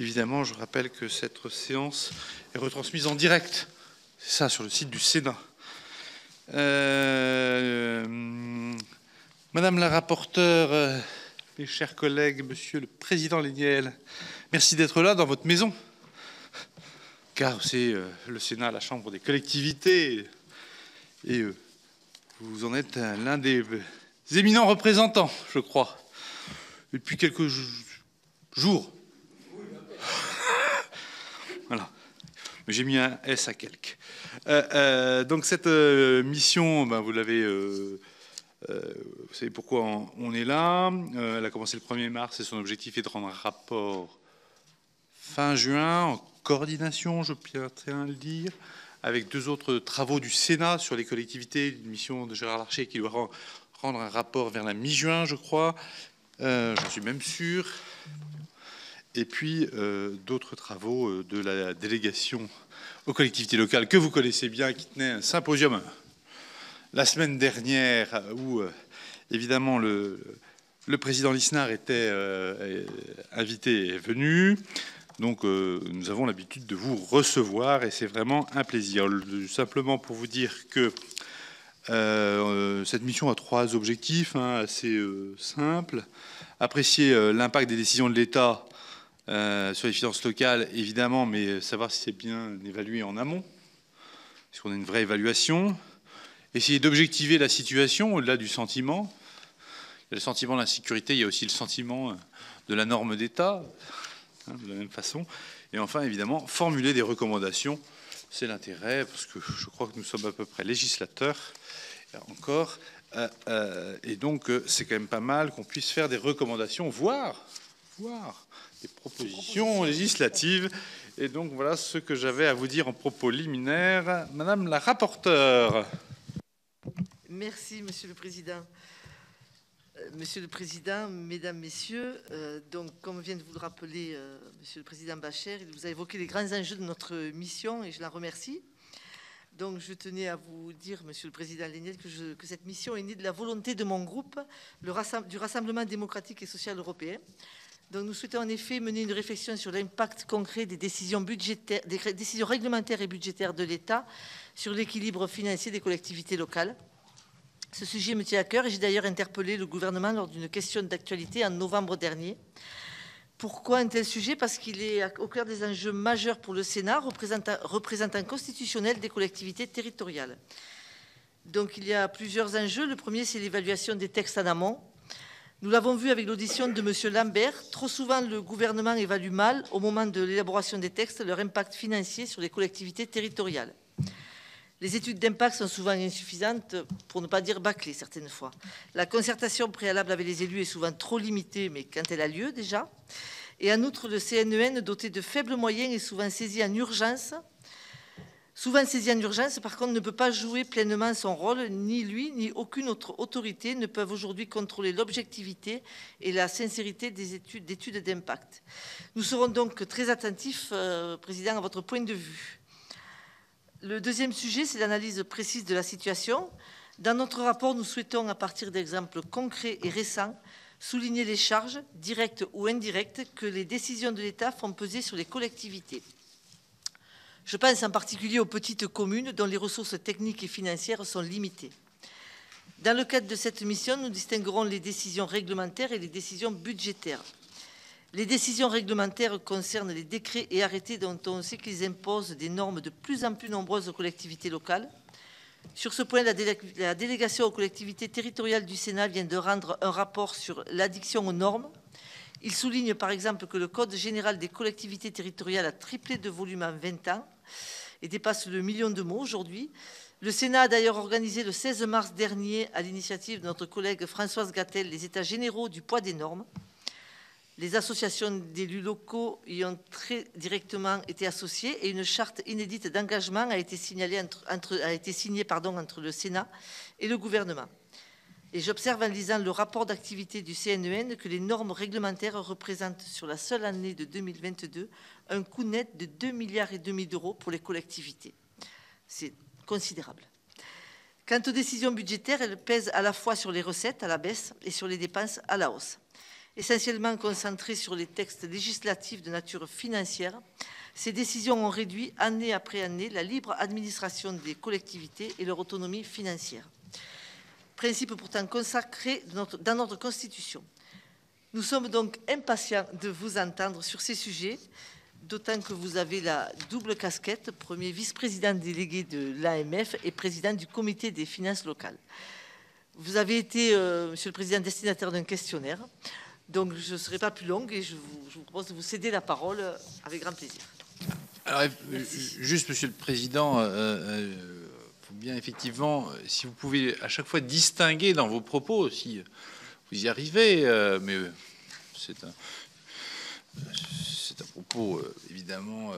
Évidemment, je rappelle que cette séance est retransmise en direct. C'est ça, sur le site du Sénat. Madame la rapporteure, mes chers collègues, Monsieur le Président Léniel, merci d'être là dans votre maison. Car c'est le Sénat, la Chambre des collectivités, et vous en êtes l'un des éminents représentants, je crois, depuis quelques jours. Voilà. Mais j'ai mis un S à quelques. Donc cette mission, ben, vous l'avez, vous savez pourquoi on est là. Elle a commencé le 1er mars et son objectif est de rendre un rapport fin juin en coordination, je tiens à le dire, avec deux autres travaux du Sénat sur les collectivités, une mission de Gérard Larcher qui doit rendre un rapport vers la mi-juin, je crois. J'en suis même sûr. Et puis d'autres travaux de la délégation aux collectivités locales que vous connaissez bien, qui tenait un symposium la semaine dernière où évidemment le président Lisnard était invité et venu. Donc nous avons l'habitude de vous recevoir et c'est vraiment un plaisir. Simplement pour vous dire que cette mission a trois objectifs assez simples. Apprécier l'impact des décisions de l'État sur les finances locales, évidemment, mais savoir si c'est bien évalué en amont, est-ce qu'on a une vraie évaluation. Essayer d'objectiver la situation au-delà du sentiment. Il y a le sentiment d'insécurité, il y a aussi le sentiment de la norme d'État, de la même façon. Et enfin, évidemment, formuler des recommandations. C'est l'intérêt, parce que je crois que nous sommes à peu près législateurs, encore. Et donc, c'est quand même pas mal qu'on puisse faire des recommandations, voire des propositions législatives. Et donc, voilà ce que j'avais à vous dire en propos liminaire. Madame la rapporteure. Merci, Monsieur le Président. Monsieur le Président, Mesdames, Messieurs, donc, comme vient de vous le rappeler Monsieur le Président Bachere, il vous a évoqué les grands enjeux de notre mission et je l'en remercie. Donc, je tenais à vous dire, Monsieur le Président Léniel, que cette mission est née de la volonté de mon groupe, du Rassemblement démocratique et social européen. Donc, nous souhaitons en effet mener une réflexion sur l'impact concret des décisions budgétaires, des décisions réglementaires et budgétaires de l'État sur l'équilibre financier des collectivités locales. Ce sujet me tient à cœur et j'ai d'ailleurs interpellé le gouvernement lors d'une question d'actualité en novembre dernier. Pourquoi un tel sujet? Parce qu'il est au cœur des enjeux majeurs pour le Sénat, représentant constitutionnel des collectivités territoriales. Donc il y a plusieurs enjeux. Le premier, c'est l'évaluation des textes en amont. Nous l'avons vu avec l'audition de M. Lambert. Trop souvent, le gouvernement évalue mal, au moment de l'élaboration des textes, leur impact financier sur les collectivités territoriales. Les études d'impact sont souvent insuffisantes, pour ne pas dire bâclées certaines fois. La concertation préalable avec les élus est souvent trop limitée, mais quand elle a lieu déjà. Et en outre, le CNEN, doté de faibles moyens, est souvent saisi en urgence. Par contre, ne peut pas jouer pleinement son rôle. Ni lui, ni aucune autre autorité ne peuvent aujourd'hui contrôler l'objectivité et la sincérité des études d'impact. Nous serons donc très attentifs, Président, à votre point de vue. Le deuxième sujet, c'est l'analyse précise de la situation. Dans notre rapport, nous souhaitons, à partir d'exemples concrets et récents, souligner les charges, directes ou indirectes, que les décisions de l'État font peser sur les collectivités. Je pense en particulier aux petites communes dont les ressources techniques et financières sont limitées. Dans le cadre de cette mission, nous distinguerons les décisions réglementaires et les décisions budgétaires. Les décisions réglementaires concernent les décrets et arrêtés dont on sait qu'ils imposent des normes de plus en plus nombreuses aux collectivités locales. Sur ce point, la délégation aux collectivités territoriales du Sénat vient de rendre un rapport sur l'addiction aux normes. Il souligne par exemple que le Code général des collectivités territoriales a triplé de volume en 20 ans et dépasse le million de mots aujourd'hui. Le Sénat a d'ailleurs organisé le 16 mars dernier, à l'initiative de notre collègue Françoise Gatel, les états généraux du poids des normes. Les associations d'élus locaux y ont très directement été associées et une charte inédite d'engagement a été signée entre le Sénat et le gouvernement. Et j'observe en lisant le rapport d'activité du CNEN que les normes réglementaires représentent sur la seule année de 2022 un coût net de 2,5 milliards d'euros pour les collectivités. C'est considérable. Quant aux décisions budgétaires, elles pèsent à la fois sur les recettes à la baisse et sur les dépenses à la hausse. Essentiellement concentrées sur les textes législatifs de nature financière, ces décisions ont réduit année après année la libre administration des collectivités et leur autonomie financière. Principe pourtant consacré dans notre Constitution. Nous sommes donc impatients de vous entendre sur ces sujets, d'autant que vous avez la double casquette, premier vice-président délégué de l'AMF et président du comité des finances locales. Vous avez été, Monsieur le Président, destinataire d'un questionnaire, donc je ne serai pas plus longue et je vous propose de vous céder la parole avec grand plaisir. Alors, juste, Monsieur le Président, faut bien effectivement, si vous pouvez à chaque fois distinguer dans vos propos, si vous y arrivez, mais c'est un propos évidemment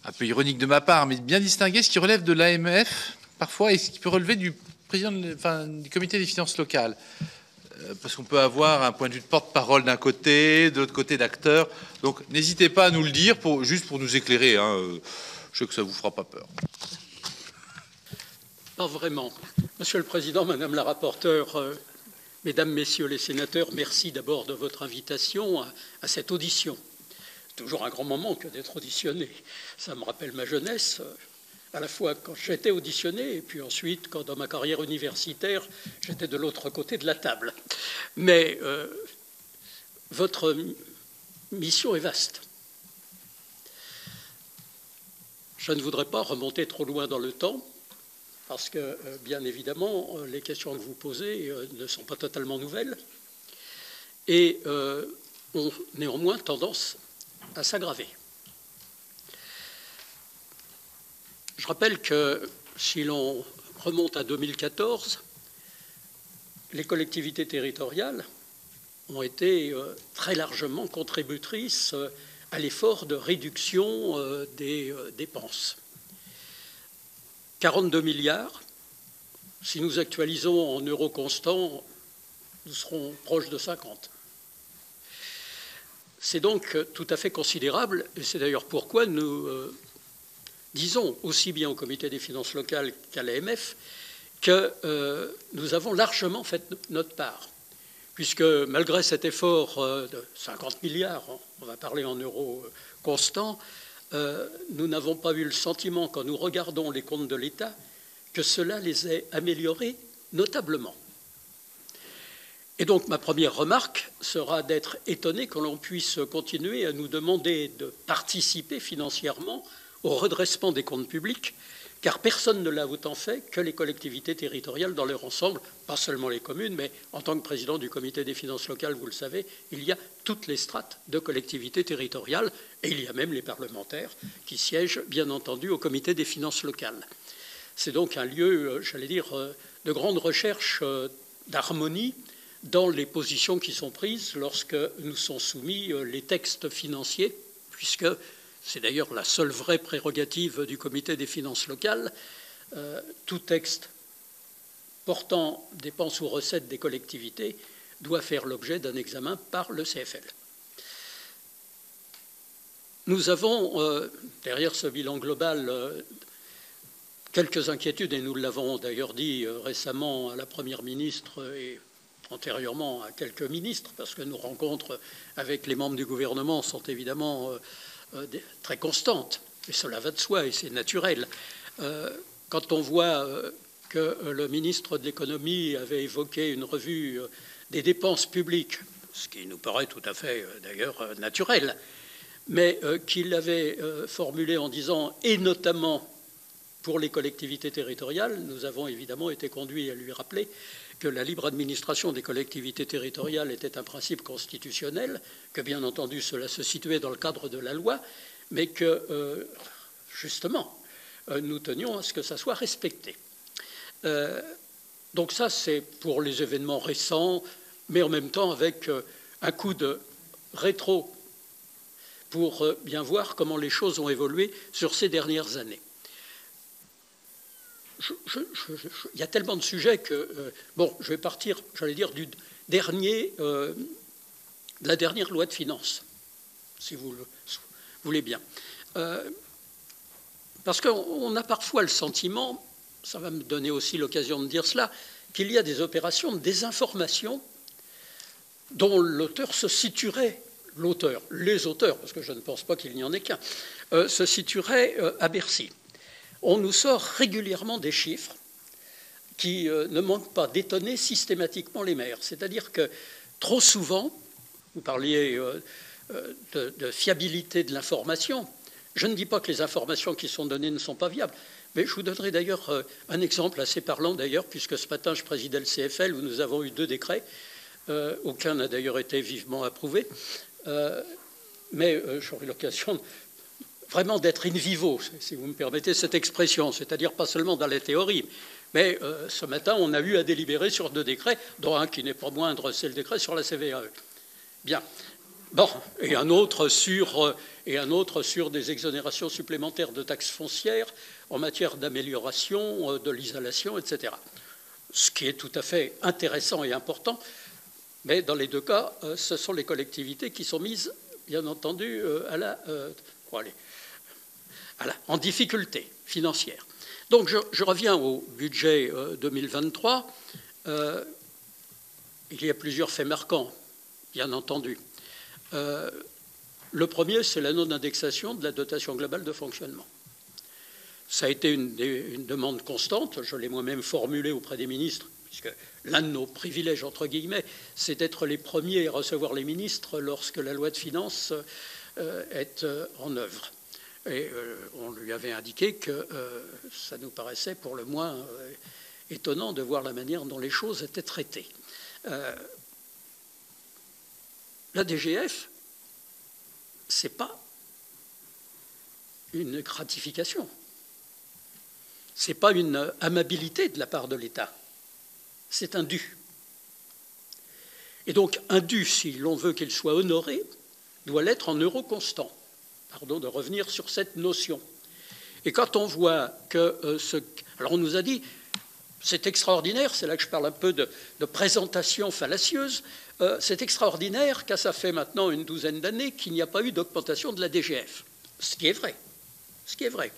un peu ironique de ma part, mais bien distinguer ce qui relève de l'AMF parfois et ce qui peut relever du président, du comité des finances locales. Parce qu'on peut avoir un point de vue de porte-parole d'un côté, de l'autre côté d'acteur. Donc n'hésitez pas à nous le dire, juste pour nous éclairer. Hein. Je sais que ça ne vous fera pas peur. Pas vraiment. Monsieur le Président, Madame la rapporteure, Mesdames, Messieurs les sénateurs, merci d'abord de votre invitation à cette audition. C'est toujours un grand moment que d'être auditionné. Ça me rappelle ma jeunesse. À la fois quand j'étais auditionné et puis ensuite quand dans ma carrière universitaire, j'étais de l'autre côté de la table. Mais votre mission est vaste. Je ne voudrais pas remonter trop loin dans le temps parce que, bien évidemment, les questions que vous posez ne sont pas totalement nouvelles et ont néanmoins tendance à s'aggraver. Je rappelle que si l'on remonte à 2014, les collectivités territoriales ont été très largement contributrices à l'effort de réduction des dépenses. 42 milliards, si nous actualisons en euros constants, nous serons proches de 50. C'est donc tout à fait considérable, et c'est d'ailleurs pourquoi nous disons aussi bien au comité des finances locales qu'à l'AMF que nous avons largement fait notre part, puisque malgré cet effort de 50 milliards, on va parler en euros constants, nous n'avons pas eu le sentiment, quand nous regardons les comptes de l'État, que cela les ait améliorés notablement. Et donc ma première remarque sera d'être étonné que l'on puisse continuer à nous demander de participer financièrement au redressement des comptes publics, car personne ne l'a autant fait que les collectivités territoriales dans leur ensemble, pas seulement les communes, mais en tant que président du comité des finances locales, vous le savez, il y a toutes les strates de collectivités territoriales, et il y a même les parlementaires qui siègent, bien entendu, au comité des finances locales. C'est donc un lieu, j'allais dire, de grande recherche d'harmonie dans les positions qui sont prises lorsque nous sont soumis les textes financiers, puisque c'est d'ailleurs la seule vraie prérogative du comité des finances locales. Tout texte portant dépenses ou recettes des collectivités doit faire l'objet d'un examen par le CFL. Nous avons, derrière ce bilan global, quelques inquiétudes, et nous l'avons d'ailleurs dit récemment à la Première ministre et antérieurement à quelques ministres, parce que nos rencontres avec les membres du gouvernement sont évidemment très constante, et cela va de soi et c'est naturel. Quand on voit que le ministre de l'économie avait évoqué une revue des dépenses publiques, ce qui nous paraît tout à fait d'ailleurs naturel, mais qu'il l'avait formulé en disant « et notamment pour les collectivités territoriales », nous avons évidemment été conduits à lui rappeler que la libre administration des collectivités territoriales était un principe constitutionnel, que bien entendu cela se situait dans le cadre de la loi, mais que justement nous tenions à ce que ça soit respecté. Donc ça c'est pour les événements récents, mais en même temps avec un coup de rétro pour bien voir comment les choses ont évolué sur ces dernières années. Il y a tellement de sujets que, bon, je vais partir, j'allais dire, du dernier, de la dernière loi de finances, si vous le voulez bien. Parce qu'on a parfois le sentiment, ça va me donner aussi l'occasion de dire cela, qu'il y a des opérations de désinformation dont l'auteur se situerait, les auteurs, parce que je ne pense pas qu'il n'y en ait qu'un, se situerait à Bercy. On nous sort régulièrement des chiffres qui ne manquent pas d'étonner systématiquement les maires. C'est-à-dire que trop souvent, vous parliez de fiabilité de l'information. Je ne dis pas que les informations qui sont données ne sont pas viables, mais je vous donnerai d'ailleurs un exemple assez parlant d'ailleurs, puisque ce matin je présidais le CFL où nous avons eu 2 décrets, aucun n'a d'ailleurs été vivement approuvé, mais j'aurai l'occasion vraiment d'être in vivo, si vous me permettez cette expression, c'est-à-dire pas seulement dans la théorie, mais ce matin on a eu à délibérer sur 2 décrets, dont un qui n'est pas moindre, c'est le décret sur la CVAE. Bien. Bon, et un autre sur des exonérations supplémentaires de taxes foncières en matière d'amélioration de l'isolation, etc. Ce qui est tout à fait intéressant et important, mais dans les 2 cas, ce sont les collectivités qui sont mises, bien entendu, en difficulté financière. Donc je reviens au budget 2023. Il y a plusieurs faits marquants, bien entendu. Le premier, c'est la non-indexation de la dotation globale de fonctionnement. Ça a été une demande constante, je l'ai moi-même formulée auprès des ministres, puisque l'un de nos privilèges, entre guillemets, c'est d'être les premiers à recevoir les ministres lorsque la loi de finances est en œuvre. Et on lui avait indiqué que ça nous paraissait pour le moins étonnant de voir la manière dont les choses étaient traitées. La DGF, ce n'est pas une gratification, ce n'est pas une amabilité de la part de l'État, c'est un dû. Et donc un dû, si l'on veut qu'il soit honoré, doit l'être en euros constants. Pardon de revenir sur cette notion. Et quand on voit que alors on nous a dit, c'est extraordinaire, c'est là que je parle un peu de présentation fallacieuse, c'est extraordinaire car ça fait maintenant une 12aine d'années qu'il n'y a pas eu d'augmentation de la DGF. Ce qui est vrai. Ce qui est vrai.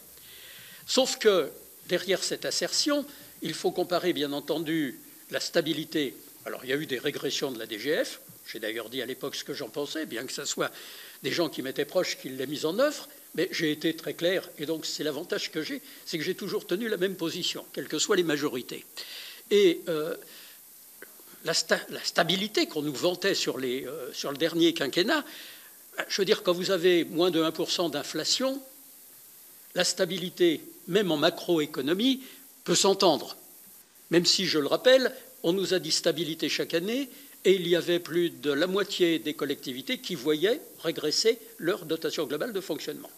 Sauf que derrière cette assertion, il faut comparer bien entendu la stabilité. Alors il y a eu des régressions de la DGF, j'ai d'ailleurs dit à l'époque ce que j'en pensais, bien que ce soit des gens qui m'étaient proches qui l'aient mise en œuvre, mais j'ai été très clair, et donc c'est l'avantage que j'ai, c'est que j'ai toujours tenu la même position, quelles que soient les majorités. Et la stabilité qu'on nous vantait sur le dernier quinquennat, je veux dire, quand vous avez moins de 1% d'inflation, la stabilité, même en macroéconomie, peut s'entendre. Même si, je le rappelle, on nous a dit stabilité chaque année, et il y avait plus de la moitié des collectivités qui voyaient régresser leur dotation globale de fonctionnement.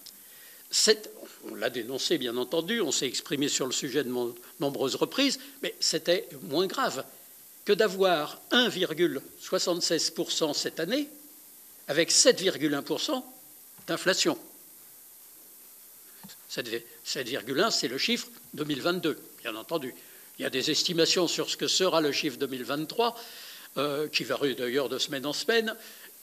On l'a dénoncé, bien entendu, on s'est exprimé sur le sujet de nombreuses reprises, mais c'était moins grave que d'avoir 1,76% cette année avec 7,1% d'inflation. 7,1, c'est le chiffre 2022, bien entendu. Il y a des estimations sur ce que sera le chiffre 2023, qui varie d'ailleurs de semaine en semaine,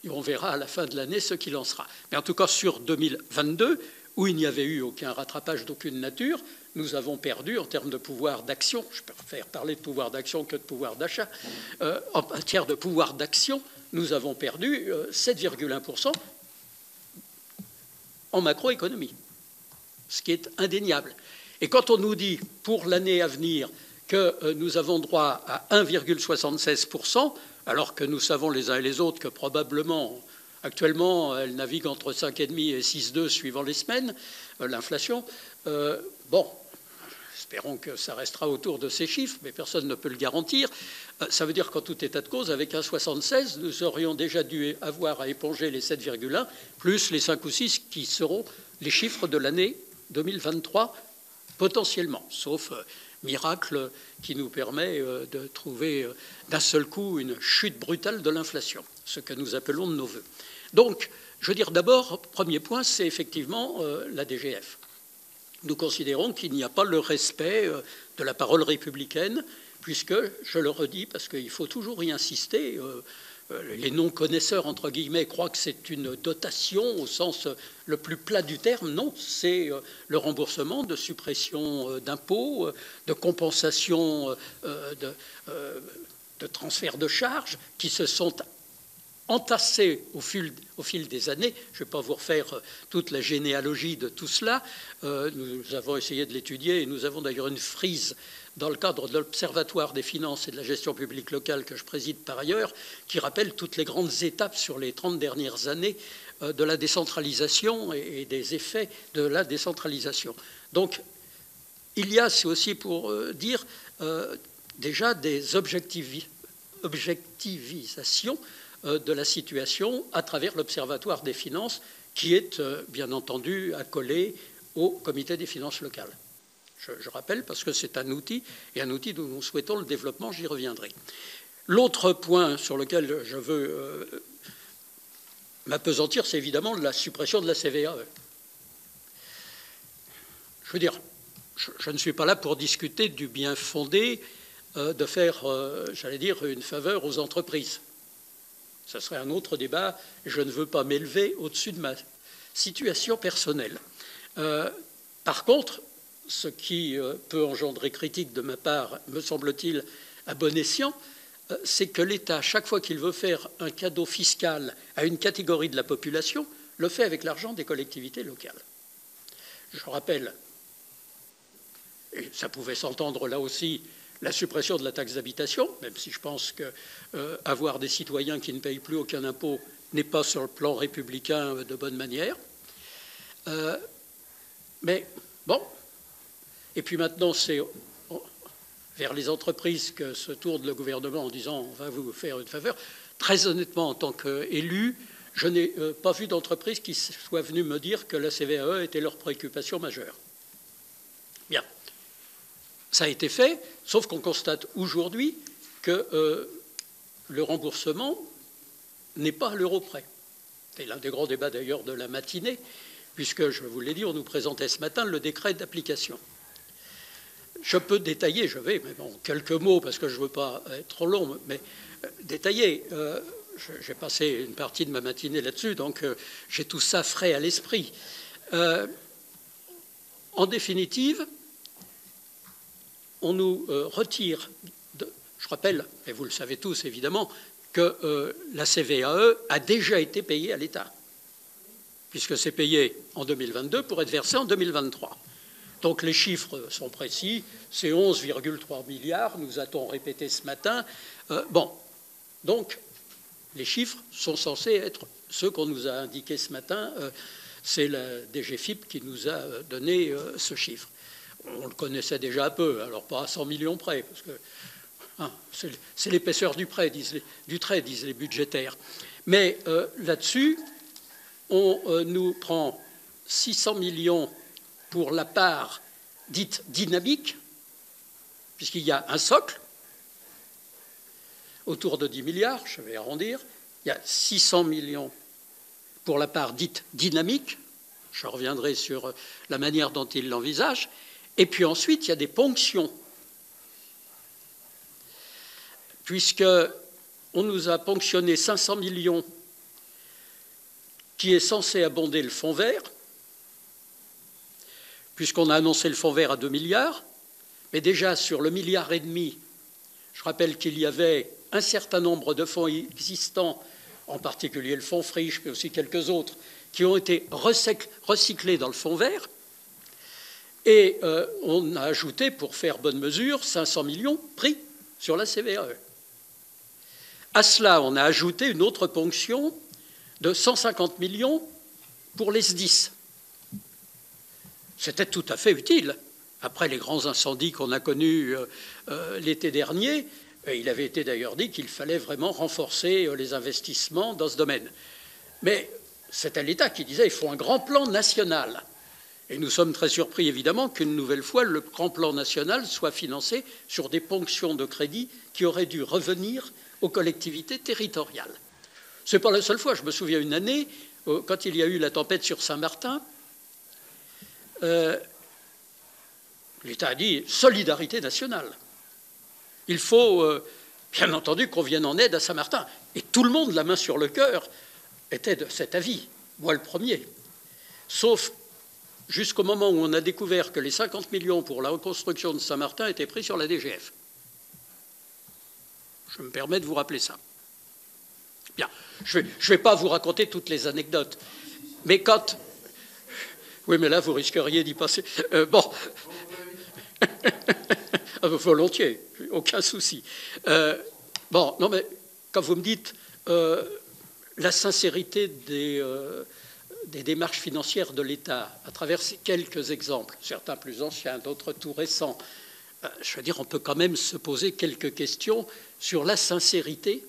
et on verra à la fin de l'année ce qu'il en sera. Mais en tout cas, sur 2022, où il n'y avait eu aucun rattrapage d'aucune nature, nous avons perdu en termes de pouvoir d'action, je préfère parler de pouvoir d'action que de pouvoir d'achat, en matière de pouvoir d'action, nous avons perdu 7,1% en macroéconomie, ce qui est indéniable. Et quand on nous dit, pour l'année à venir, que nous avons droit à 1,76%, alors que nous savons les uns et les autres que probablement, actuellement, elle navigue entre 5,5 et 6,2 suivant les semaines, l'inflation. Bon, espérons que ça restera autour de ces chiffres, mais personne ne peut le garantir. Ça veut dire qu'en tout état de cause, avec 1,76, nous aurions déjà dû avoir à éponger les 7,1, plus les 5 ou 6 qui seront les chiffres de l'année 2023, potentiellement, sauf miracle qui nous permet de trouver d'un seul coup une chute brutale de l'inflation, ce que nous appelons de nos voeux. Donc, je veux dire d'abord, premier point, c'est effectivement la DGF. Nous considérons qu'il n'y a pas le respect de la parole républicaine, puisque, je le redis, parce qu'il faut toujours y insister, les non-connaisseurs, entre guillemets, croient que c'est une dotation au sens le plus plat du terme. Non, c'est le remboursement de suppression d'impôts, de compensation de transfert de charges qui se sont entassé au fil des années. Je ne vais pas vous refaire toute la généalogie de tout cela. Nous avons essayé de l'étudier et nous avons d'ailleurs une frise dans le cadre de l'Observatoire des finances et de la gestion publique locale que je préside par ailleurs, qui rappelle toutes les grandes étapes sur les 30 dernières années de la décentralisation et des effets de la décentralisation. Donc, il y a, c'est aussi pour dire, déjà des objectivisations de la situation à travers l'Observatoire des finances, qui est bien entendu accolé au Comité des finances locales. Je rappelle parce que c'est un outil, et un outil dont nous souhaitons le développement, j'y reviendrai. L'autre point sur lequel je veux m'appesantir, c'est évidemment la suppression de la CVAE. Je veux dire, je ne suis pas là pour discuter du bien fondé de faire, j'allais dire, une faveur aux entreprises. Ce serait un autre débat. Je ne veux pas m'élever au-dessus de ma situation personnelle. Par contre, ce qui peut engendrer critique de ma part, me semble-t-il, à bon escient, c'est que l'État, chaque fois qu'il veut faire un cadeau fiscal à une catégorie de la population, le fait avec l'argent des collectivités locales. Je rappelle, et ça pouvait s'entendre là aussi, la suppression de la taxe d'habitation, même si je pense qu'avoir des citoyens qui ne payent plus aucun impôt n'est pas sur le plan républicain de bonne manière. Mais bon, et puis maintenant c'est vers les entreprises que se tourne le gouvernement en disant on va vous faire une faveur. Très honnêtement, en tant qu'élu, je n'ai pas vu d'entreprise qui soit venue me dire que la CVAE était leur préoccupation majeure. Bien. Ça a été fait, sauf qu'on constate aujourd'hui que le remboursement n'est pas à l'euro près. C'est l'un des grands débats d'ailleurs de la matinée, puisque, je vous l'ai dit, on nous présentait ce matin le décret d'application. Je peux détailler, mais bon, quelques mots, parce que je ne veux pas être trop long, mais détailler. J'ai passé une partie de ma matinée là-dessus, donc j'ai tout ça frais à l'esprit. En définitive, on nous retire, je rappelle, et vous le savez tous évidemment, que la CVAE a déjà été payée à l'État, puisque c'est payé en 2022 pour être versé en 2023. Donc les chiffres sont précis, c'est 11,3 milliards, nous a-t-on répété ce matin. Bon, donc les chiffres sont censés être ceux qu'on nous a indiqués ce matin. C'est la DGFiP qui nous a donné ce chiffre. On le connaissait déjà un peu, alors pas à 100 millions près, parce que hein, c'est l'épaisseur du trait, disent les budgétaires. Mais là-dessus, on nous prend 600 millions pour la part dite dynamique, puisqu'il y a un socle autour de 10 milliards, je vais arrondir, il y a 600 millions pour la part dite dynamique, je reviendrai sur la manière dont il l'envisage, et puis ensuite il y a des ponctions, puisqu'on nous a ponctionné 500 millions qui est censé abonder le fonds vert, puisqu'on a annoncé le fonds vert à 2 milliards, mais déjà sur le 1,5 milliard, je rappelle qu'il y avait un certain nombre de fonds existants, en particulier le fonds Friche, mais aussi quelques autres, qui ont été recyclés dans le fonds vert, et on a ajouté, pour faire bonne mesure, 500 millions pris sur la CVAE. À cela, on a ajouté une autre ponction de 150 millions pour les SDIS. C'était tout à fait utile. Après les grands incendies qu'on a connus l'été dernier, il avait été d'ailleurs dit qu'il fallait vraiment renforcer les investissements dans ce domaine. Mais c'était l'État qui disait qu'il faut un grand plan national. Et nous sommes très surpris, évidemment, qu'une nouvelle fois, le grand plan national soit financé sur des ponctions de crédit qui auraient dû revenir aux collectivités territoriales. Ce n'est pas la seule fois. Je me souviens une année, quand il y a eu la tempête sur Saint-Martin, l'État a dit « solidarité nationale ». Il faut, bien entendu, qu'on vienne en aide à Saint-Martin. Et tout le monde, la main sur le cœur, était de cet avis, moi le premier. Sauf jusqu'au moment où on a découvert que les 50 millions pour la reconstruction de Saint-Martin étaient pris sur la DGF. Je me permets de vous rappeler ça. Bien, je vais pas vous raconter toutes les anecdotes, mais quand... Oui, mais là, vous risqueriez d'y passer. Bon, volontiers, aucun souci. Bon, non, mais quand vous me dites la sincérité des démarches financières de l'État, à travers ces quelques exemples, certains plus anciens, d'autres tout récents, je veux dire, on peut quand même se poser quelques questions sur la sincérité.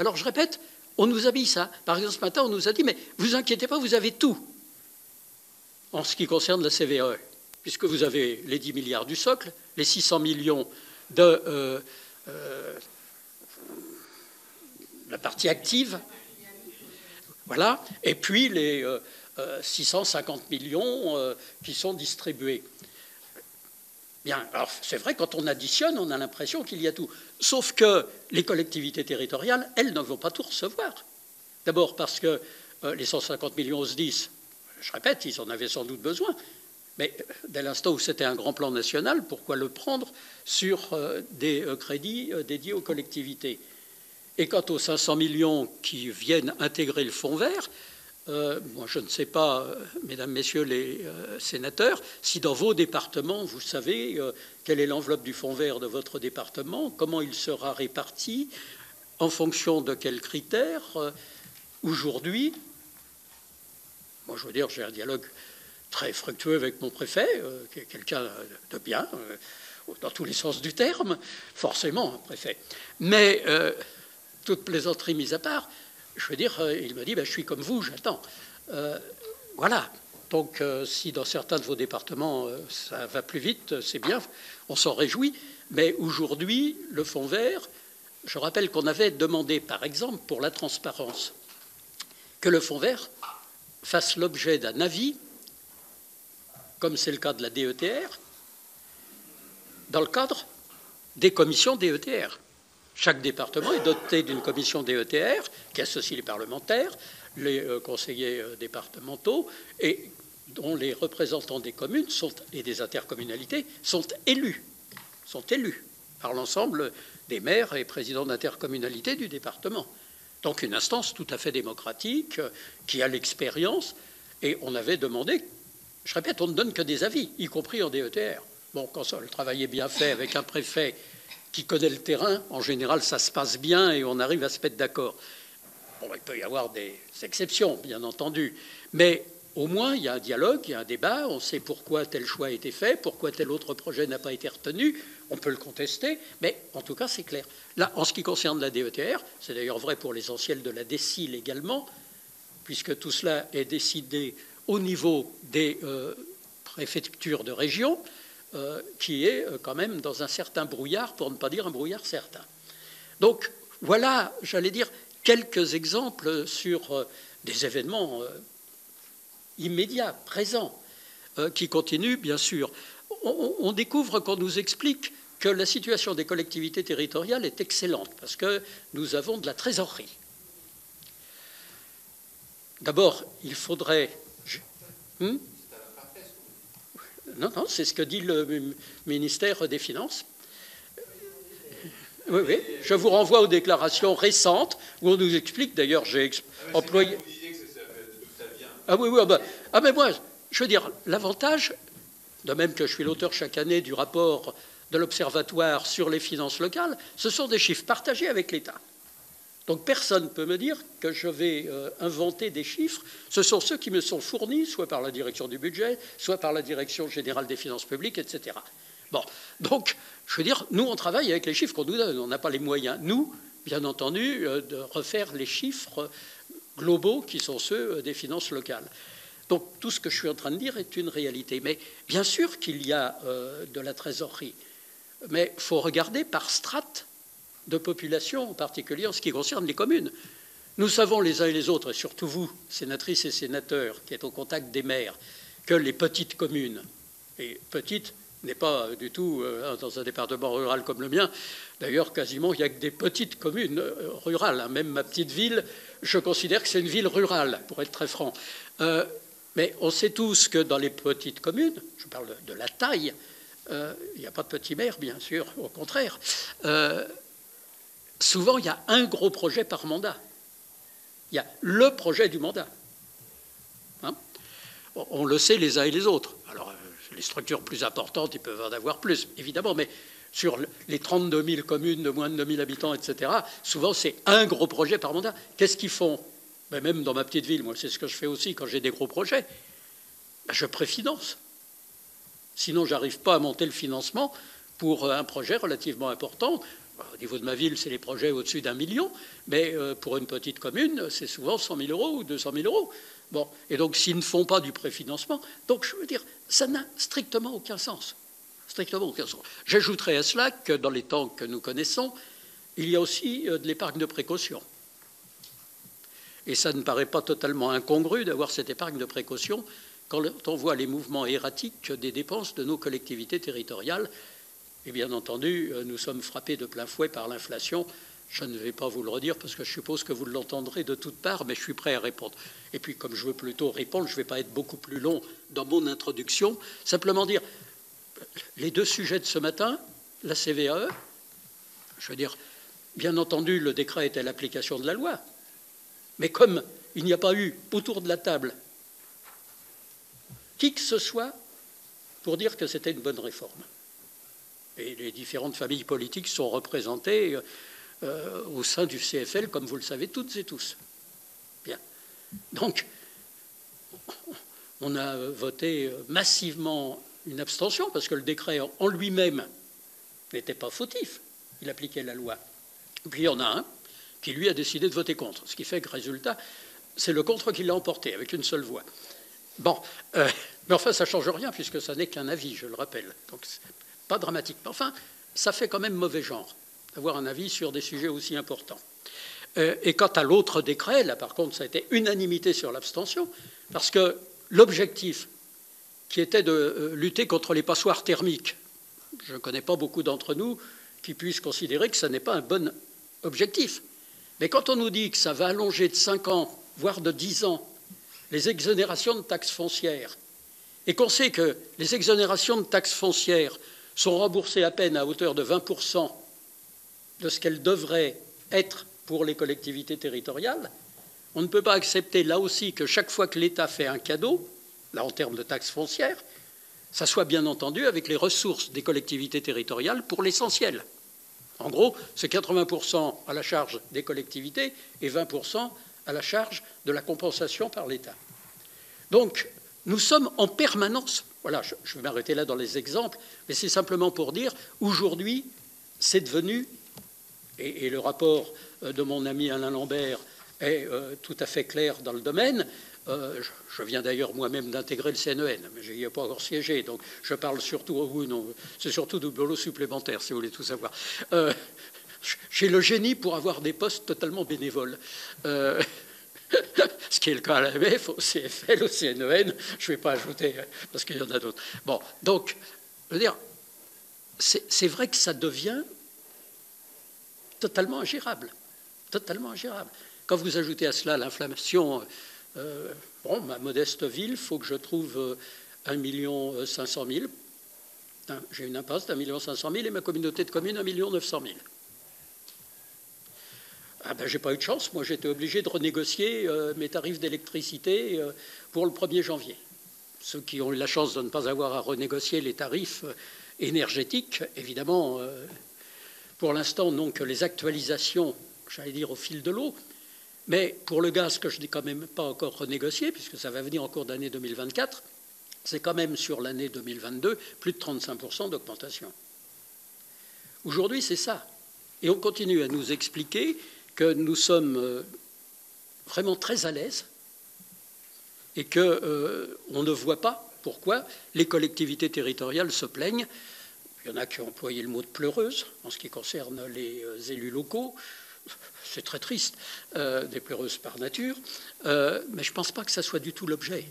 Alors, je répète, on nous a mis ça. Par exemple, ce matin, on nous a dit, mais vous inquiétez pas, vous avez tout en ce qui concerne la CVAE, puisque vous avez les 10 milliards du socle, les 600 millions de la partie active, voilà, et puis les 650 millions qui sont distribués. Bien, alors c'est vrai, quand on additionne, on a l'impression qu'il y a tout. Sauf que les collectivités territoriales, elles ne vont pas tout recevoir. D'abord parce que les 150 millions au SDIS, je répète, ils en avaient sans doute besoin. Mais dès l'instant où c'était un grand plan national, pourquoi le prendre sur des crédits dédiés aux collectivités? Et quant aux 500 millions qui viennent intégrer le fonds vert, moi je ne sais pas, mesdames, messieurs les sénateurs, si dans vos départements, vous savez quelle est l'enveloppe du fonds vert de votre département, comment il sera réparti, en fonction de quels critères. Aujourd'hui, moi je veux dire, j'ai un dialogue très fructueux avec mon préfet, qui est quelqu'un de bien, dans tous les sens du terme, forcément un préfet. Mais toute plaisanterie mise à part, je veux dire, il me dit, ben, je suis comme vous, j'attends. Voilà. Donc, si dans certains de vos départements, ça va plus vite, c'est bien, on s'en réjouit. Mais aujourd'hui, le fonds vert, je rappelle qu'on avait demandé, par exemple, pour la transparence, que le fonds vert fasse l'objet d'un avis, comme c'est le cas de la DETR, dans le cadre des commissions DETR. Chaque département est doté d'une commission DETR qui associe les parlementaires, les conseillers départementaux et dont les représentants des communes et des intercommunalités sont élus par l'ensemble des maires et présidents d'intercommunalités du département. Donc une instance tout à fait démocratique qui a l'expérience. Et on avait demandé, je répète, on ne donne que des avis, y compris en DETR. Bon, quand le travail est bien fait avec un préfet qui connaît le terrain, en général, ça se passe bien et on arrive à se mettre d'accord. Bon, il peut y avoir des exceptions, bien entendu, mais au moins, il y a un dialogue, il y a un débat, on sait pourquoi tel choix a été fait, pourquoi tel autre projet n'a pas été retenu, on peut le contester, mais en tout cas, c'est clair. Là, en ce qui concerne la DETR, c'est d'ailleurs vrai pour l'essentiel de la DSIL également, puisque tout cela est décidé au niveau des préfectures de région, qui est quand même dans un certain brouillard, pour ne pas dire un brouillard certain. Donc voilà, j'allais dire, quelques exemples sur des événements immédiats, présents, qui continuent, bien sûr. On découvre qu'on nous explique que la situation des collectivités territoriales est excellente, parce que nous avons de la trésorerie. D'abord, il faudrait... Non, non, c'est ce que dit le ministère des Finances. Oui, oui. Je vous renvoie aux déclarations récentes où on nous explique, d'ailleurs, j'ai employé... Ah oui, oui, ah ben moi, je veux dire, l'avantage, de même que je suis l'auteur chaque année du rapport de l'Observatoire sur les finances locales, ce sont des chiffres partagés avec l'État. Donc personne ne peut me dire que je vais inventer des chiffres. Ce sont ceux qui me sont fournis, soit par la direction du budget, soit par la direction générale des finances publiques, etc. Bon, donc, je veux dire, nous, on travaille avec les chiffres qu'on nous donne. On n'a pas les moyens, nous, bien entendu, de refaire les chiffres globaux qui sont ceux des finances locales. Donc, tout ce que je suis en train de dire est une réalité. Mais bien sûr qu'il y a de la trésorerie. Mais il faut regarder par strate de population, en particulier en ce qui concerne les communes. Nous savons les uns et les autres, et surtout vous, sénatrices et sénateurs, qui êtes au contact des maires, que les petites communes, et petites n'est pas du tout dans un département rural comme le mien, d'ailleurs quasiment il n'y a que des petites communes rurales, hein. Même ma petite ville, je considère que c'est une ville rurale, pour être très franc. Mais on sait tous que dans les petites communes, je parle de la taille, il n'y a pas de petits maires, bien sûr, au contraire, souvent, il y a un gros projet par mandat. Il y a le projet du mandat. Hein? On le sait les uns et les autres. Alors, les structures plus importantes, ils peuvent en avoir plus, évidemment, mais sur les 32 000 communes de moins de 2 000 habitants, etc., souvent, c'est un gros projet par mandat. Qu'est-ce qu'ils font? Ben, même dans ma petite ville, moi, c'est ce que je fais aussi quand j'ai des gros projets. Ben, je préfinance. Sinon, je n'arrive pas à monter le financement pour un projet relativement important. Au niveau de ma ville, c'est les projets au-dessus d'1 million, mais pour une petite commune, c'est souvent 100 000 euros ou 200 000 euros. Bon, et donc, s'ils ne font pas du préfinancement, donc je veux dire, ça n'a strictement aucun sens. Strictement aucun sens. J'ajouterai à cela que dans les temps que nous connaissons, il y a aussi de l'épargne de précaution. Et ça ne paraît pas totalement incongru d'avoir cette épargne de précaution quand on voit les mouvements erratiques des dépenses de nos collectivités territoriales. Et bien entendu, nous sommes frappés de plein fouet par l'inflation. Je ne vais pas vous le redire parce que je suppose que vous l'entendrez de toutes parts, mais je suis prêt à répondre. Et puis, comme je veux plutôt répondre, je ne vais pas être beaucoup plus long dans mon introduction. Simplement dire, les deux sujets de ce matin, la CVAE, je veux dire, bien entendu, le décret était l'application de la loi. Mais comme il n'y a pas eu autour de la table qui que ce soit pour dire que c'était une bonne réforme. Et les différentes familles politiques sont représentées au sein du CFL, comme vous le savez toutes et tous. Bien. Donc, on a voté massivement une abstention, parce que le décret en lui-même n'était pas fautif. Il appliquait la loi. Et puis il y en a un qui, lui, a décidé de voter contre. Ce qui fait que, résultat, c'est le contre qui l'a emporté, avec une seule voix. Bon, mais enfin, ça ne change rien, puisque ça n'est qu'un avis, je le rappelle. Donc, c'est pas dramatique. Mais enfin, ça fait quand même mauvais genre, d'avoir un avis sur des sujets aussi importants. Et quant à l'autre décret, là, par contre, ça a été unanimité sur l'abstention, parce que l'objectif, qui était de lutter contre les passoires thermiques, je ne connais pas beaucoup d'entre nous qui puissent considérer que ça n'est pas un bon objectif. Mais quand on nous dit que ça va allonger de 5 ans, voire de 10 ans, les exonérations de taxes foncières, et qu'on sait que les exonérations de taxes foncières sont remboursées à peine à hauteur de 20% de ce qu'elles devraient être pour les collectivités territoriales, on ne peut pas accepter là aussi que chaque fois que l'État fait un cadeau, là en termes de taxes foncières, ça soit bien entendu avec les ressources des collectivités territoriales pour l'essentiel. En gros, c'est 80% à la charge des collectivités et 20% à la charge de la compensation par l'État. Donc, nous sommes en permanence, voilà, je vais m'arrêter là dans les exemples, mais c'est simplement pour dire, aujourd'hui, c'est devenu, et le rapport de mon ami Alain Lambert est tout à fait clair dans le domaine. Je viens d'ailleurs moi-même d'intégrer le CNEN, mais je n'y ai pas encore siégé, donc je parle surtout, oui, non, c'est surtout du boulot supplémentaire, si vous voulez tout savoir. J'ai le génie pour avoir des postes totalement bénévoles. Ce qui est le cas à l'AMF, au CFL, au CNEN, je ne vais pas ajouter, parce qu'il y en a d'autres. Bon, donc, je veux dire, c'est vrai que ça devient totalement ingérable. Totalement ingérable. Quand vous ajoutez à cela l'inflation, bon, ma modeste ville, il faut que je trouve 1 500 000. J'ai une impasse d'1 500 000 et ma communauté de communes 1 900 000. Ah ben, j'ai pas eu de chance. Moi, j'étais obligé de renégocier mes tarifs d'électricité pour le 1er janvier. Ceux qui ont eu la chance de ne pas avoir à renégocier les tarifs énergétiques, évidemment, pour l'instant, n'ont que les actualisations, j'allais dire, au fil de l'eau. Mais pour le gaz, que je n'ai quand même pas encore renégocié, puisque ça va venir en cours d'année 2024, c'est quand même sur l'année 2022 plus de 35% d'augmentation. Aujourd'hui, c'est ça. Et on continue à nous expliquer que nous sommes vraiment très à l'aise et qu'on ne voit pas pourquoi les collectivités territoriales se plaignent. Il y en a qui ont employé le mot de pleureuse en ce qui concerne les élus locaux. C'est très triste, des pleureuses par nature, mais je ne pense pas que ça soit du tout l'objet.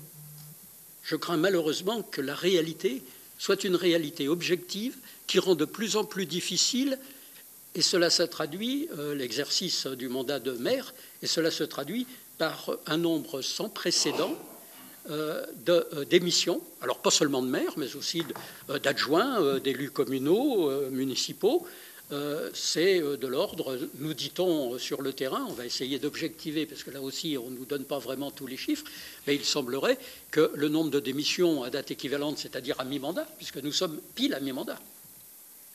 Je crains malheureusement que la réalité soit une réalité objective qui rend de plus en plus difficile, et cela se traduit, l'exercice du mandat de maire, et cela se traduit par un nombre sans précédent de démissions, alors pas seulement de maires, mais aussi d'adjoints, d'élus communaux, municipaux, c'est de l'ordre, nous dit-on sur le terrain, on va essayer d'objectiver, parce que là aussi on ne nous donne pas vraiment tous les chiffres, mais il semblerait que le nombre de démissions à date équivalente, c'est-à-dire à mi-mandat, puisque nous sommes pile à mi-mandat.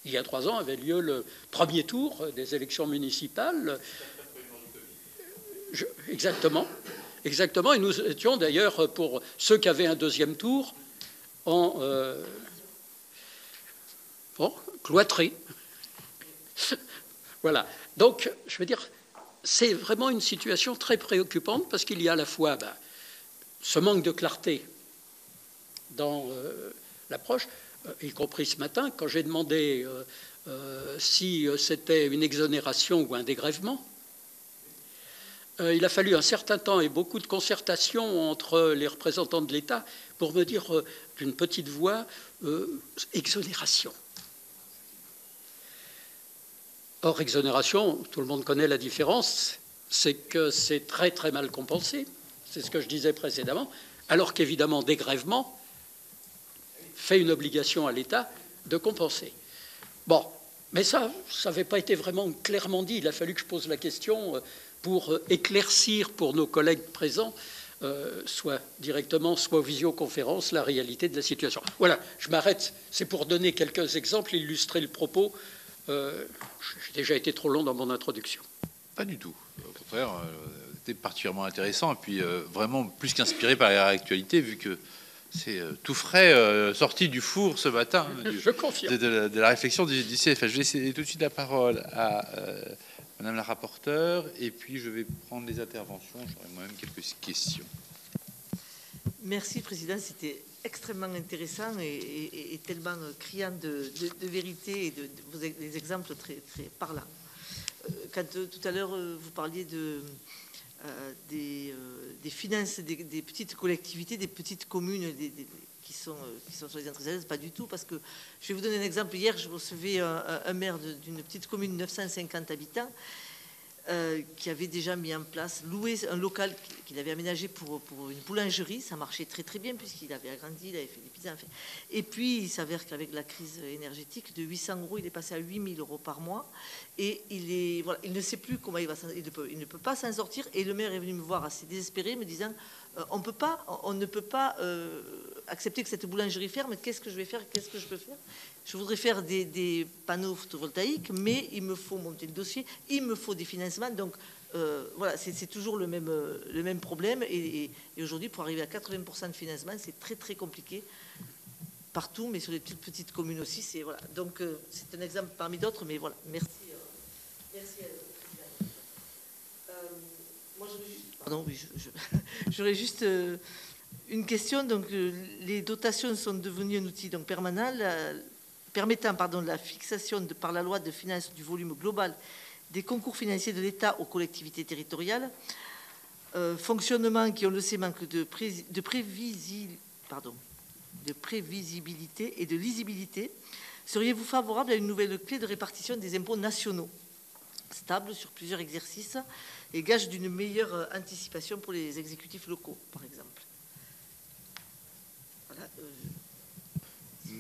Il y a 3 ans avait lieu le premier tour des élections municipales. Exactement. Et nous étions d'ailleurs, pour ceux qui avaient un deuxième tour, cloîtrés. Voilà. Donc, je veux dire, c'est vraiment une situation très préoccupante parce qu'il y a à la fois ce manque de clarté dans l'approche, y compris ce matin, quand j'ai demandé si c'était une exonération ou un dégrèvement. Il a fallu un certain temps et beaucoup de concertation entre les représentants de l'État pour me dire d'une petite voix exonération. Or, exonération, tout le monde connaît la différence, c'est que c'est très très mal compensé, c'est ce que je disais précédemment, alors qu'évidemment dégrèvement fait une obligation à l'État de compenser. Bon, mais ça n'avait pas été vraiment clairement dit, il a fallu que je pose la question pour éclaircir pour nos collègues présents, soit directement, soit aux visioconférences, la réalité de la situation. Voilà, je m'arrête, c'est pour donner quelques exemples, illustrer le propos. J'ai déjà été trop long dans mon introduction. Pas du tout. Au contraire, c'était particulièrement intéressant et puis vraiment plus qu'inspiré par l'actualité, vu que c'est tout frais, sorti du four ce matin. Je confirme. De la réflexion du CFL. Je vais laisser tout de suite la parole à Madame la rapporteure et puis je vais prendre les interventions. J'aurai moi-même quelques questions. Merci, Président. C'était extrêmement intéressant et tellement criant de vérité et des exemples très, très parlants. Quand tout à l'heure, vous parliez des finances des petites collectivités, des petites communes qui sont sur les entrées, pas du tout, parce que je vais vous donner un exemple. Hier, je recevais un maire d'une petite commune de 950 habitants qui avait déjà mis en place, loué un local qu'il avait aménagé pour une boulangerie. Ça marchait très très bien puisqu'il avait agrandi, il avait fait des pizzas. Et puis il s'avère qu'avec la crise énergétique, de 800 €, il est passé à 8 000 € par mois. Et il ne sait plus comment il ne peut pas s'en sortir. Et le maire est venu me voir assez désespéré, me disant on ne peut pas accepter que cette boulangerie ferme. Qu'est-ce que je vais faire? Qu'est-ce que je peux faire? Je voudrais faire des panneaux photovoltaïques, mais il me faut monter le dossier, il me faut des financements. Donc voilà, c'est toujours le même problème. Et aujourd'hui, pour arriver à 80% de financement, c'est très très compliqué partout, mais sur les petites communes aussi. Voilà. Donc c'est un exemple parmi d'autres, mais voilà. Merci. Merci. Moi, j'aurais juste une question. Donc, les dotations sont devenues un outil donc permanent, permettant la fixation par la loi de finances du volume global des concours financiers de l'État aux collectivités territoriales. Fonctionnement qui, on le sait, manque de prévisibilité et de lisibilité. Seriez-vous favorable à une nouvelle clé de répartition des impôts nationaux, stable sur plusieurs exercices et gage d'une meilleure anticipation pour les exécutifs locaux, par exemple? Voilà. Je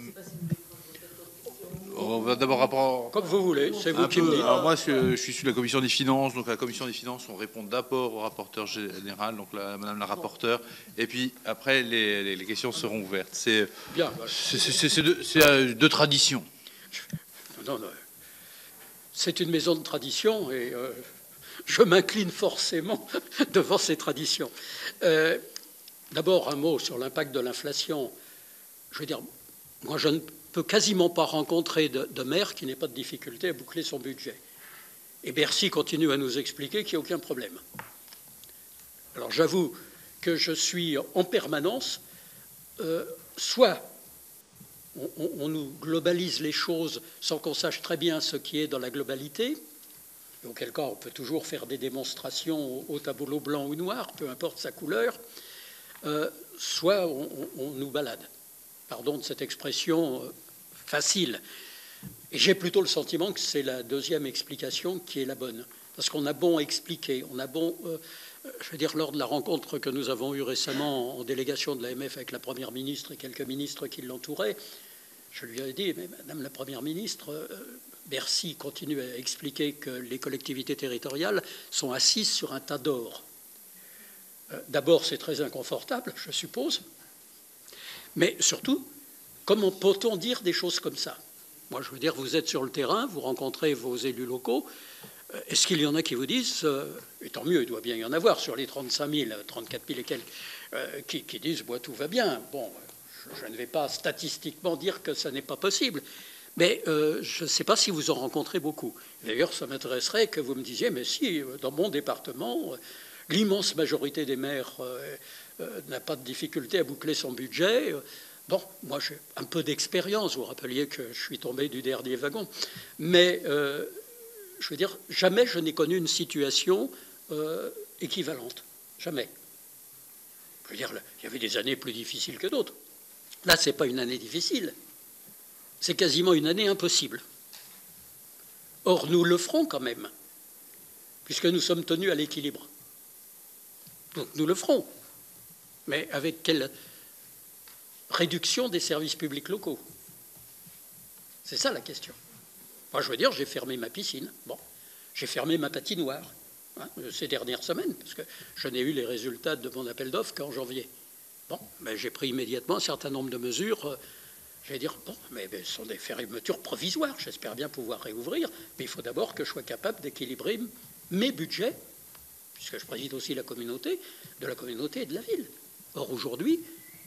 ne sais pas si vous voulez prendre question. On va d'abord rapport. Comme vous voulez, c'est vous qui me dites. Alors moi, je suis sur la commission des finances. Donc la commission des finances, on répond d'abord au rapporteur général, donc Madame la rapporteure, et puis après les questions seront ouvertes. C'est bien. C'est de tradition. Non. C'est une maison de tradition et je m'incline forcément devant ces traditions. D'abord, un mot sur l'impact de l'inflation. Je veux dire, moi, je ne peux quasiment pas rencontrer de maire qui n'ait pas de difficulté à boucler son budget. Et Bercy continue à nous expliquer qu'il n'y a aucun problème. Alors, j'avoue que je suis en permanence, soit on nous globalise les choses sans qu'on sache très bien ce qui est dans la globalité, auquel cas on peut toujours faire des démonstrations au tableau blanc ou noir, peu importe sa couleur, soit on nous balade. Pardon de cette expression facile. Et j'ai plutôt le sentiment que c'est la deuxième explication qui est la bonne. Parce qu'on a bon expliquer, on a bon... je veux dire, lors de la rencontre que nous avons eue récemment en délégation de l'AMF avec la Première ministre et quelques ministres qui l'entouraient, je lui ai dit, mais Madame la Première ministre, Bercy continue à expliquer que les collectivités territoriales sont assises sur un tas d'or. D'abord, c'est très inconfortable, je suppose, mais surtout, comment peut-on dire des choses comme ça? Moi, je veux dire, vous êtes sur le terrain, vous rencontrez vos élus locaux. Est-ce qu'il y en a qui vous disent, et tant mieux, il doit bien y en avoir sur les 35 000, 34 000 et quelques, qui disent, tout va bien. Bon, je ne vais pas statistiquement dire que ça n'est pas possible, mais je ne sais pas si vous en rencontrez beaucoup. D'ailleurs, ça m'intéresserait que vous me disiez, mais si, dans mon département, l'immense majorité des maires n'a pas de difficulté à boucler son budget. Bon, moi j'ai un peu d'expérience, vous rappeliez que je suis tombé du dernier wagon, mais je veux dire, jamais je n'ai connu une situation équivalente, jamais. Je veux dire, il y avait des années plus difficiles que d'autres. Là, ce n'est pas une année difficile, c'est quasiment une année impossible. Or, nous le ferons quand même, puisque nous sommes tenus à l'équilibre. Donc nous le ferons, mais avec quelle réduction des services publics locaux? C'est ça la question. Moi, je veux dire, j'ai fermé ma piscine, j'ai fermé ma patinoire ces dernières semaines, parce que je n'ai eu les résultats de mon appel d'offres qu'en janvier. Mais j'ai pris immédiatement un certain nombre de mesures. Je vais dire, mais ce sont des fermetures provisoires, j'espère bien pouvoir réouvrir, mais il faut d'abord que je sois capable d'équilibrer mes budgets, puisque je préside aussi la communauté et de la ville. Or, aujourd'hui,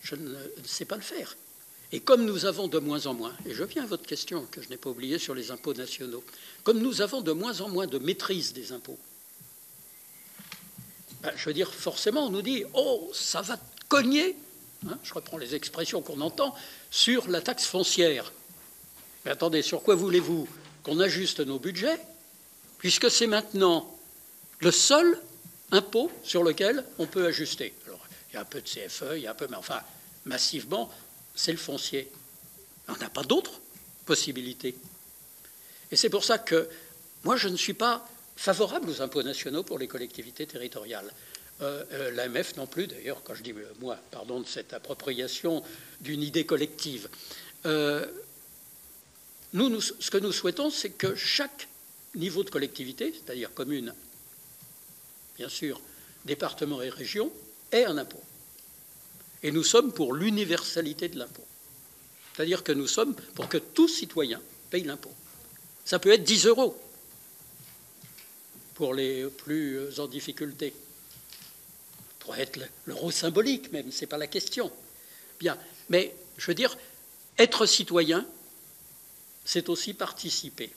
je ne sais pas le faire. Et comme nous avons de moins en moins, et je viens à votre question que je n'ai pas oubliée sur les impôts nationaux, comme nous avons de moins en moins de maîtrise des impôts, je veux dire, forcément, on nous dit, oh, ça va cogner, je reprends les expressions qu'on entend, sur la taxe foncière. Mais attendez, sur quoi voulez-vous qu'on ajuste nos budgets, puisque c'est maintenant le seul impôt sur lequel on peut ajuster. Alors, il y a un peu de CFE, il y a un peu, mais enfin, massivement, c'est le foncier. On n'a pas d'autres possibilités. Et c'est pour ça que moi, je ne suis pas favorable aux impôts nationaux pour les collectivités territoriales. L'AMF non plus, d'ailleurs, quand je dis moi, pardon de cette appropriation d'une idée collective. Ce que nous souhaitons, c'est que chaque niveau de collectivité, c'est-à-dire commune, bien sûr, département et région, ait un impôt. Et nous sommes pour l'universalité de l'impôt. C'est-à-dire que nous sommes pour que tout citoyen paye l'impôt. Ça peut être 10 € pour les plus en difficulté. Ça pourrait être l'euro symbolique même, ce n'est pas la question. Bien, mais je veux dire, être citoyen, c'est aussi participer.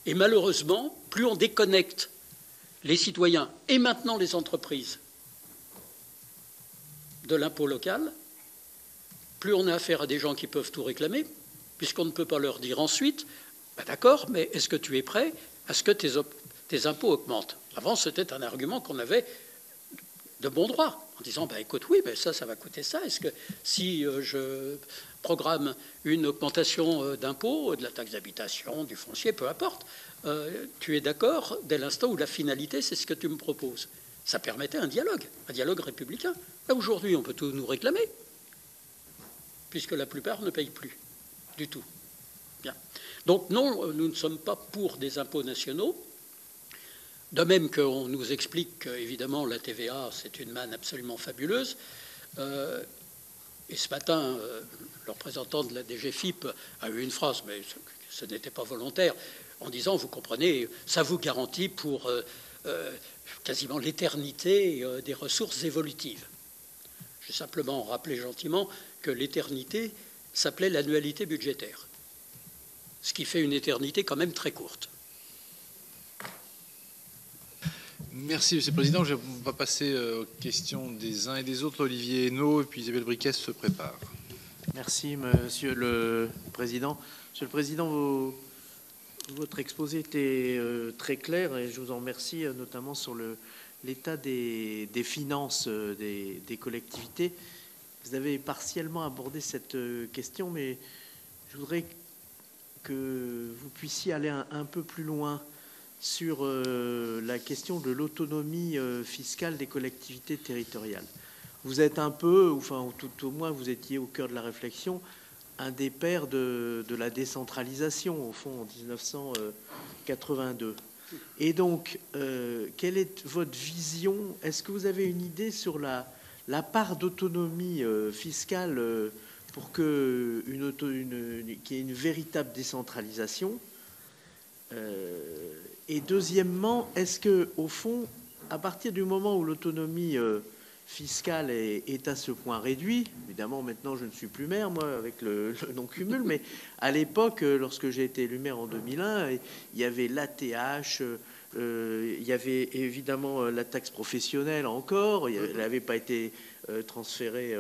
Et malheureusement, plus on déconnecte les citoyens et maintenant les entreprises de l'impôt local, plus on a affaire à des gens qui peuvent tout réclamer, puisqu'on ne peut pas leur dire ensuite, d'accord, mais est-ce que tu es prêt à ce que tes impôts augmentent? Avant, c'était un argument qu'on avait de bon droit, en disant, écoute, oui, mais ça va coûter ça. Est-ce que si je programme une augmentation d'impôts, de la taxe d'habitation, du foncier, peu importe, tu es d'accord dès l'instant où la finalité, c'est ce que tu me proposes? Ça permettait un dialogue républicain. Là, aujourd'hui, on peut tout nous réclamer, puisque la plupart ne payent plus du tout. Bien. Donc non, nous ne sommes pas pour des impôts nationaux, de même qu'on nous explique qu'évidemment la TVA, c'est une manne absolument fabuleuse. Et ce matin, le représentant de la DGFiP a eu une phrase, mais ce n'était pas volontaire, en disant, vous comprenez, ça vous garantit pour quasiment l'éternité des ressources évolutives. J'ai simplement rappelé gentiment que l'éternité s'appelait l'annualité budgétaire, ce qui fait une éternité quand même très courte. Merci, Monsieur le Président. On va passer aux questions des uns et des autres. Olivier Hennaut et puis Isabelle Briquès se préparent. Merci, Monsieur le Président. Monsieur le Président, votre exposé était très clair et je vous en remercie, notamment sur l'état des finances des collectivités. Vous avez partiellement abordé cette question, mais je voudrais que vous puissiez aller un peu plus loin sur la question de l'autonomie fiscale des collectivités territoriales. Vous êtes un peu, enfin tout au moins vous étiez au cœur de la réflexion, un des pères de la décentralisation, au fond, en 1982. Et donc, quelle est votre vision? Est-ce que vous avez une idée sur la part d'autonomie fiscale pour qu'il y ait une véritable décentralisation? Et deuxièmement, est-ce que, au fond, à partir du moment où l'autonomie fiscale est à ce point réduit, évidemment maintenant je ne suis plus maire, moi, avec le non-cumul, mais à l'époque, lorsque j'ai été élu maire en 2001, il y avait l'ATH, il y avait évidemment la taxe professionnelle encore, elle n'avait pas été transférée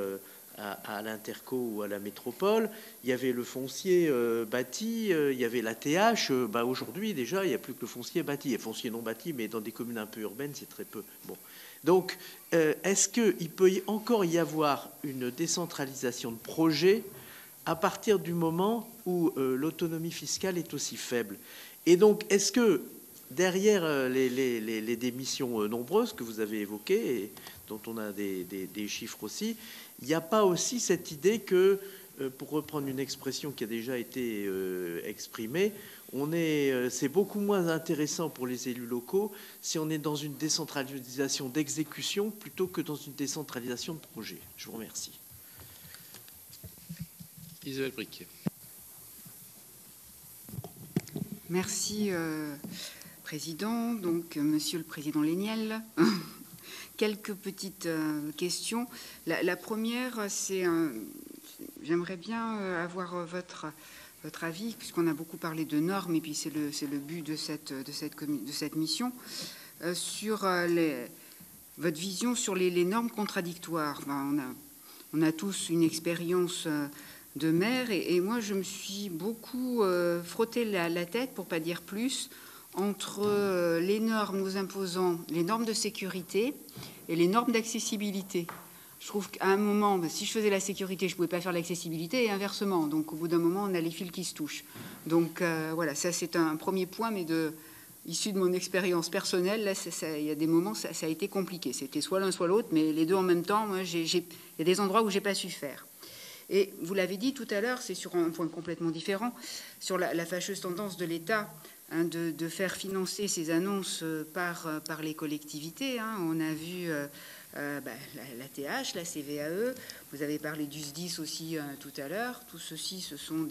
à l'Interco ou à la métropole, il y avait le foncier bâti, il y avait l'ATH, aujourd'hui déjà il n'y a plus que le foncier bâti, il y a foncier non bâti, mais dans des communes un peu urbaines c'est très peu. Bon. Donc est-ce qu'il peut encore y avoir une décentralisation de projet à partir du moment où l'autonomie fiscale est aussi faible? Et donc est-ce que derrière les démissions nombreuses que vous avez évoquées et dont on a des chiffres aussi, il n'y a pas aussi cette idée que, pour reprendre une expression qui a déjà été exprimée, c'est beaucoup moins intéressant pour les élus locaux si on est dans une décentralisation d'exécution plutôt que dans une décentralisation de projet. Je vous remercie. Isabelle Briquet. Merci, Président. Donc, Monsieur le Président Léniel, quelques petites questions. La première, c'est j'aimerais bien avoir votre avis, puisqu'on a beaucoup parlé de normes, et puis c'est le but de cette mission, sur votre vision sur les normes contradictoires. On a tous une expérience de maire, et moi je me suis beaucoup frotté la tête, pour pas dire plus, entre les normes nous imposant les normes de sécurité et les normes d'accessibilité. Je trouve qu'à un moment, si je faisais la sécurité, je ne pouvais pas faire l'accessibilité, et inversement. Donc au bout d'un moment, on a les fils qui se touchent. Donc voilà, ça c'est un premier point, mais issu de mon expérience personnelle, là, il y a des moments, ça a été compliqué. C'était soit l'un, soit l'autre, mais les deux en même temps, moi, il y a des endroits où je n'ai pas su faire. Et vous l'avez dit tout à l'heure, c'est sur un point complètement différent, sur la fâcheuse tendance de l'État de faire financer ces annonces par les collectivités. On a vu l'ATH, la CVAE, vous avez parlé du SDIS aussi tout à l'heure. Tout ceci, ce sont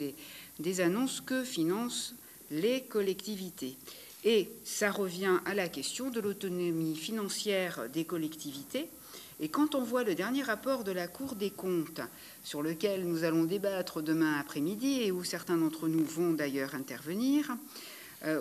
des annonces que financent les collectivités. Et ça revient à la question de l'autonomie financière des collectivités. Et quand on voit le dernier rapport de la Cour des comptes, sur lequel nous allons débattre demain après-midi, et où certains d'entre nous vont d'ailleurs intervenir,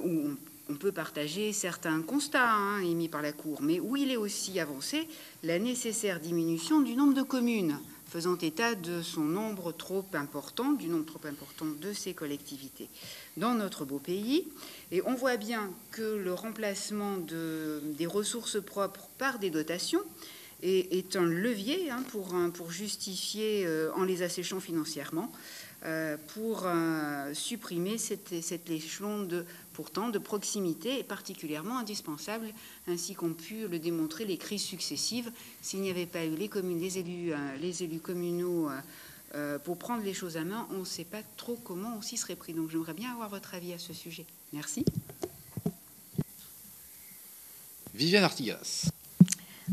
où on peut partager certains constats émis par la Cour, mais où il est aussi avancé la nécessaire diminution du nombre de communes, faisant état de son nombre trop important, du nombre trop important de ces collectivités dans notre beau pays. Et on voit bien que le remplacement des ressources propres par des dotations est un levier pour justifier, en les asséchant financièrement, pour supprimer cet échelon pourtant de proximité, et particulièrement indispensable, ainsi qu'ont pu le démontrer les crises successives. S'il n'y avait pas eu les élus communaux pour prendre les choses à main, on ne sait pas trop comment on s'y serait pris. Donc j'aimerais bien avoir votre avis à ce sujet. Merci. Viviane Artigas.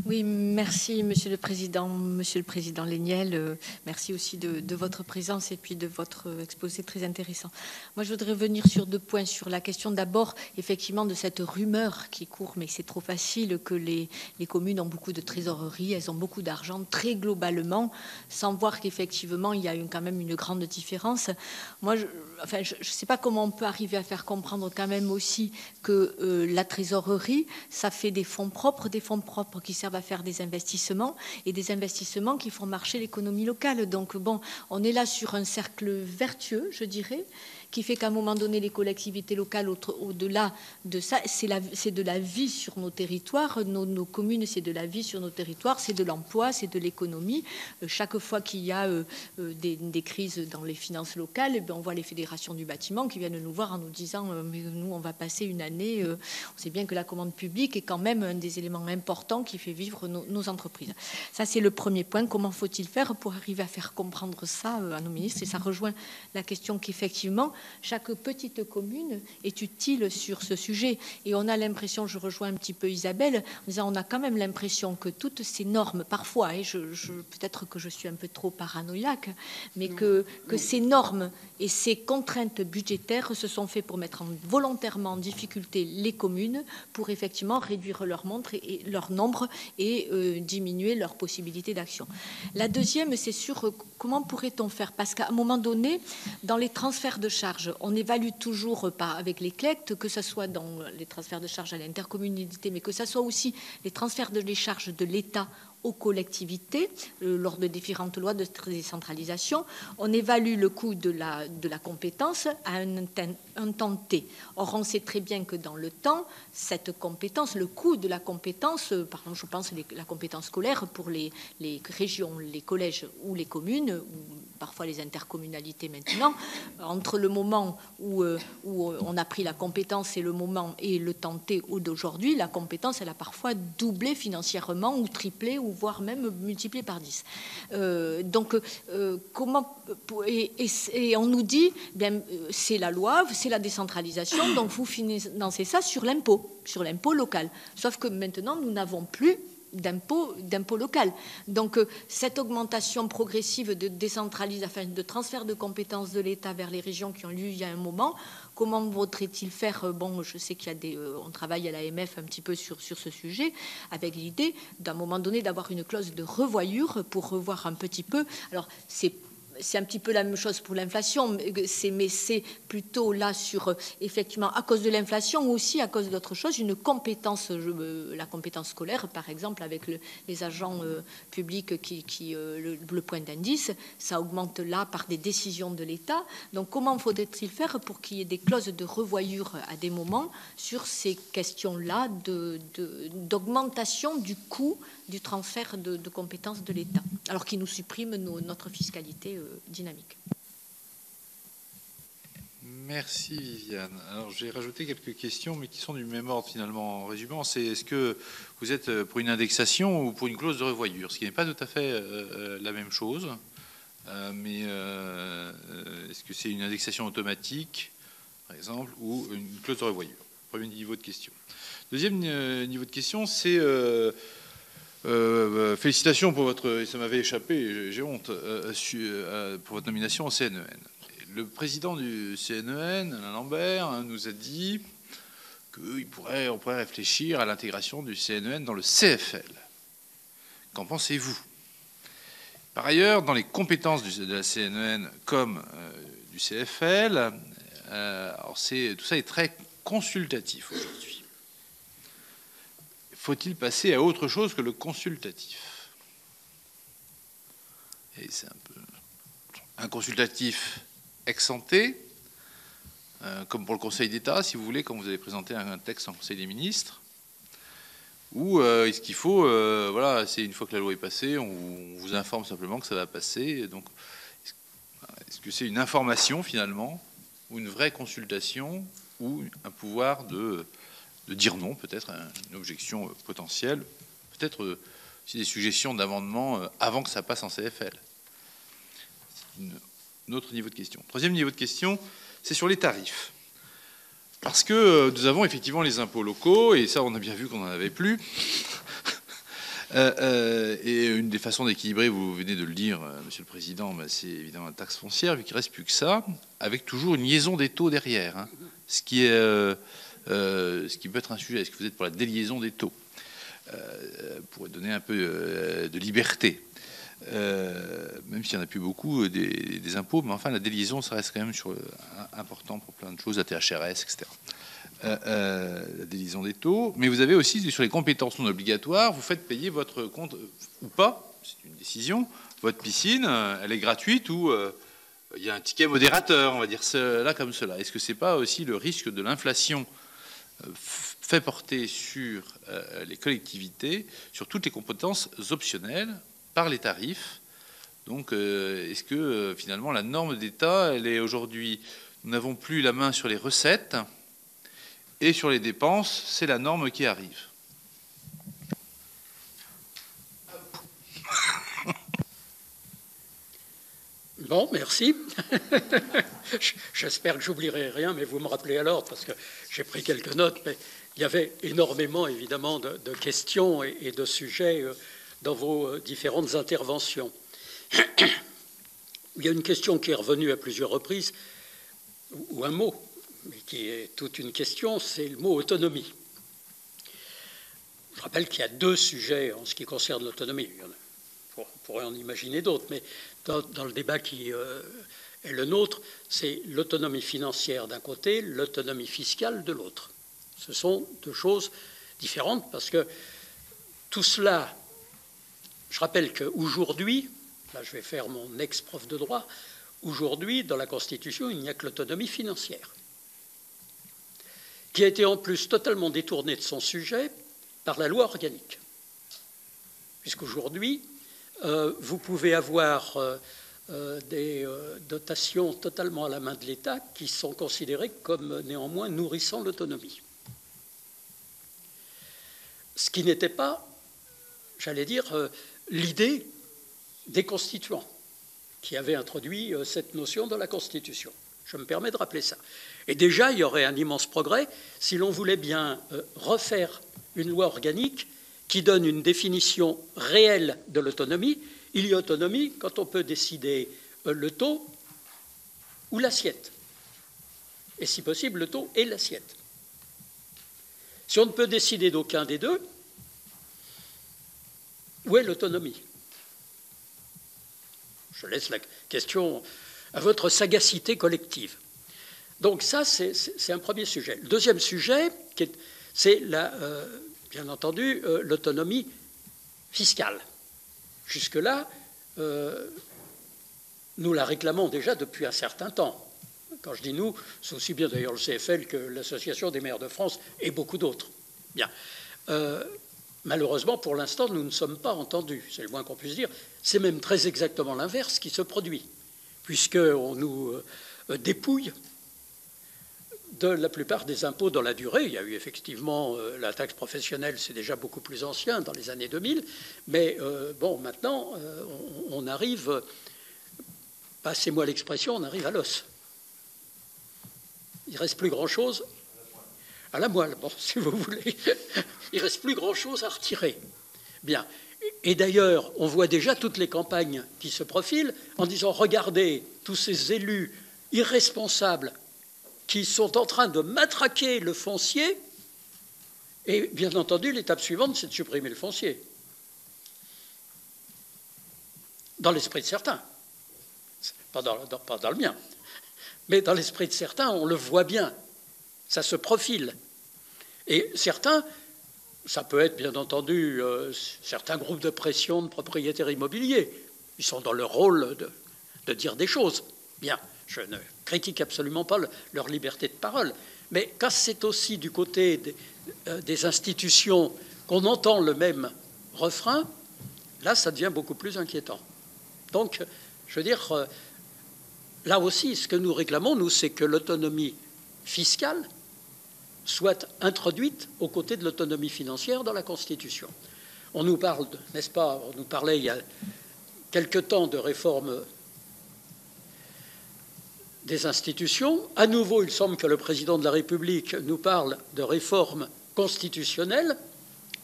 Oui, merci Monsieur le Président Léniel. Merci aussi de votre présence et puis de votre exposé très intéressant. Moi, je voudrais revenir sur deux points. Sur la question d'abord, effectivement, de cette rumeur qui court, mais c'est trop facile, que les communes ont beaucoup de trésorerie, elles ont beaucoup d'argent, très globalement, sans voir qu'effectivement, il y a quand même une grande différence. Moi, je ne sais pas comment on peut arriver à faire comprendre quand même aussi que la trésorerie, ça fait des fonds propres qui servent à faire des investissements, et des investissements qui font marcher l'économie locale. Donc bon, on est là sur un cercle vertueux, je dirais, qui fait qu'à un moment donné, les collectivités locales, au-delà de ça, c'est de la vie sur nos territoires. Nos communes, c'est de la vie sur nos territoires, c'est de l'emploi, c'est de l'économie. Chaque fois qu'il y a des crises dans les finances locales, eh bien, on voit les fédérations du bâtiment qui viennent nous voir en nous disant mais nous, on va passer une année. On sait bien que la commande publique est quand même un des éléments importants qui fait vivre nos entreprises. Ça, c'est le premier point. Comment faut-il faire pour arriver à faire comprendre ça à nos ministres? Et ça rejoint la question qu'effectivement, chaque petite commune est utile sur ce sujet. Et on a l'impression, je rejoins un petit peu Isabelle, en disant on a quand même l'impression que toutes ces normes, parfois, et peut-être que je suis un peu trop paranoïaque, mais que ces normes et ces contraintes budgétaires se sont faites pour mettre volontairement en difficulté les communes pour effectivement réduire leur nombre et diminuer leurs possibilités d'action. La deuxième, c'est sur comment pourrait-on faire, parce qu'à un moment donné, dans les transferts de charges, on évalue toujours pas avec les CLECT, que ce soit dans les transferts de charges à l'intercommunalité, mais que ce soit aussi les transferts de charges de l'État aux collectivités lors de différentes lois de décentralisation. On évalue le coût de la compétence à un temps T. Or, on sait très bien que dans le temps, cette compétence, le coût de la compétence, par exemple, je pense la compétence scolaire pour les régions, les collèges ou les communes, ou parfois les intercommunalités maintenant, entre le moment où on a pris la compétence et le temps T d'aujourd'hui, la compétence, elle a parfois doublé financièrement ou triplé ou voire même multiplié par 10. Comment et on nous dit, bien, c'est la loi, c'est la décentralisation, donc vous financez ça sur l'impôt local. Sauf que maintenant, nous n'avons plus d'impôt local. Donc cette augmentation progressive de transfert de compétences de l'État vers les régions qui ont lieu il y a un moment, comment vaudrait-il faire? Bon, je sais qu'il y a on travaille à l'AMF un petit peu sur ce sujet, avec l'idée d'un moment donné d'avoir une clause de revoyure pour revoir un petit peu. Alors c'est un petit peu la même chose pour l'inflation, mais c'est plutôt là sur, effectivement, à cause de l'inflation ou aussi à cause d'autre chose, une compétence, la compétence scolaire, par exemple, avec les agents publics le point d'indice, ça augmente là par des décisions de l'État. Donc, comment faudrait-il faire pour qu'il y ait des clauses de revoyure à des moments sur ces questions-là d'augmentation du coût du transfert de compétences de l'État, alors qu'il nous supprime notre fiscalité dynamique. Merci Viviane. Alors j'ai rajouté quelques questions, mais qui sont du même ordre finalement. En résumant, c'est est-ce que vous êtes pour une indexation ou pour une clause de revoyure, ce qui n'est pas tout à fait la même chose. Mais est-ce que c'est une indexation automatique, par exemple, ou une clause de revoyure? Premier niveau de question. Deuxième niveau de question, c'est félicitations pour votre, et ça m'avait échappé, j'ai honte, pour votre nomination au CNEN. Le président du CNEN, Alain Lambert, nous a dit qu'on pourrait réfléchir à l'intégration du CNEN dans le CFL. Qu'en pensez-vous? Par ailleurs, dans les compétences de la CNEN comme du CFL, tout ça est très consultatif aujourd'hui. Faut-il passer à autre chose que le consultatif? Et c'est un peu un consultatif ex ante, comme pour le Conseil d'État, si vous voulez, quand vous avez présenté un texte en Conseil des ministres, ou est-ce qu'il faut, voilà, c'est une fois que la loi est passée, on vous informe simplement que ça va passer. Donc, est-ce que c'est une information finalement, ou une vraie consultation, ou un pouvoir de dire non, peut-être une objection potentielle, peut-être aussi des suggestions d'amendement avant que ça passe en CFL. C'est un autre niveau de question. Troisième niveau de question, c'est sur les tarifs. Parce que nous avons effectivement les impôts locaux, et ça on a bien vu qu'on n'en avait plus. Et une des façons d'équilibrer, vous venez de le dire, Monsieur le Président, c'est évidemment la taxe foncière, vu qu'il ne reste plus que ça, avec toujours une liaison des taux derrière, hein, ce qui peut être un sujet. Est-ce que vous êtes pour la déliaison des taux pour donner un peu de liberté, même s'il n'y en a plus beaucoup des impôts, mais enfin la déliaison, ça reste quand même important pour plein de choses, la THRS, etc. La déliaison des taux, mais vous avez aussi sur les compétences non obligatoires, vous faites payer votre compte ou pas, c'est une décision, votre piscine, elle est gratuite ou il y a un ticket modérateur, on va dire cela comme cela. Est-ce que ce n'est pas aussi le risque de l'inflation fait porter sur les collectivités, sur toutes les compétences optionnelles par les tarifs? Donc, est-ce que finalement la norme d'État, elle est aujourd'hui, nous n'avons plus la main sur les recettes et sur les dépenses, c'est la norme qui arrive? Bon, merci. J'espère que j'oublierai rien, mais vous me rappelez à l'ordre, parce que j'ai pris quelques notes, mais il y avait énormément, évidemment, de questions et de sujets dans vos différentes interventions. Il y a une question qui est revenue à plusieurs reprises, ou un mot, mais qui est toute une question, c'est le mot autonomie. Je rappelle qu'il y a deux sujets en ce qui concerne l'autonomie. On pourrait en imaginer d'autres, mais dans le débat qui est le nôtre, c'est l'autonomie financière d'un côté, l'autonomie fiscale de l'autre. Ce sont deux choses différentes parce que tout cela, je rappelle qu'aujourd'hui, là je vais faire mon ex-prof de droit, aujourd'hui dans la Constitution, il n'y a que l'autonomie financière, qui a été en plus totalement détournée de son sujet par la loi organique. Puisqu'aujourd'hui, vous pouvez avoir des dotations totalement à la main de l'État qui sont considérées comme néanmoins nourrissant l'autonomie. Ce qui n'était pas, j'allais dire, l'idée des constituants qui avaient introduit cette notion dans la Constitution. Je me permets de rappeler ça. Et déjà, il y aurait un immense progrès si l'on voulait bien refaire une loi organique qui donne une définition réelle de l'autonomie. Il y a autonomie quand on peut décider le taux ou l'assiette. Et si possible, le taux et l'assiette. Si on ne peut décider d'aucun des deux, où est l'autonomie? Je laisse la question à votre sagacité collective. Donc ça, c'est un premier sujet. Le deuxième sujet, c'est bien entendu l'autonomie fiscale. Jusque-là, nous la réclamons déjà depuis un certain temps. Quand je dis nous, c'est aussi bien d'ailleurs le CFL que l'Association des maires de France et beaucoup d'autres. Bien. Malheureusement, pour l'instant, nous ne sommes pas entendus, c'est le moins qu'on puisse dire. C'est même très exactement l'inverse qui se produit, puisqu'on nous dépouille de la plupart des impôts dans la durée. Il y a eu effectivement la taxe professionnelle, c'est déjà beaucoup plus ancien, dans les années 2000. Mais bon, maintenant, on arrive, passez-moi l'expression, on arrive à l'os. Il ne reste plus grand-chose à la moelle, bon, si vous voulez. Il ne reste plus grand-chose à retirer. Bien. Et d'ailleurs, on voit déjà toutes les campagnes qui se profilent en disant, regardez, tous ces élus irresponsables qui sont en train de matraquer le foncier, et bien entendu, l'étape suivante, c'est de supprimer le foncier. Dans l'esprit de certains. Pas dans le mien. Mais dans l'esprit de certains, on le voit bien. Ça se profile. Et certains, ça peut être bien entendu certains groupes de pression de propriétaires immobiliers. Ils sont dans leur rôle de dire des choses. Bien, je ne critique absolument pas leur liberté de parole. Mais quand c'est aussi du côté des institutions qu'on entend le même refrain, là, ça devient beaucoup plus inquiétant. Donc, je veux dire, là aussi, ce que nous réclamons, nous, c'est que l'autonomie fiscale soit introduite aux côtés de l'autonomie financière dans la Constitution. On nous parle, n'est-ce pas, on nous parlait il y a quelque temps de réforme des institutions. À nouveau, il semble que le président de la République nous parle de réforme constitutionnelle.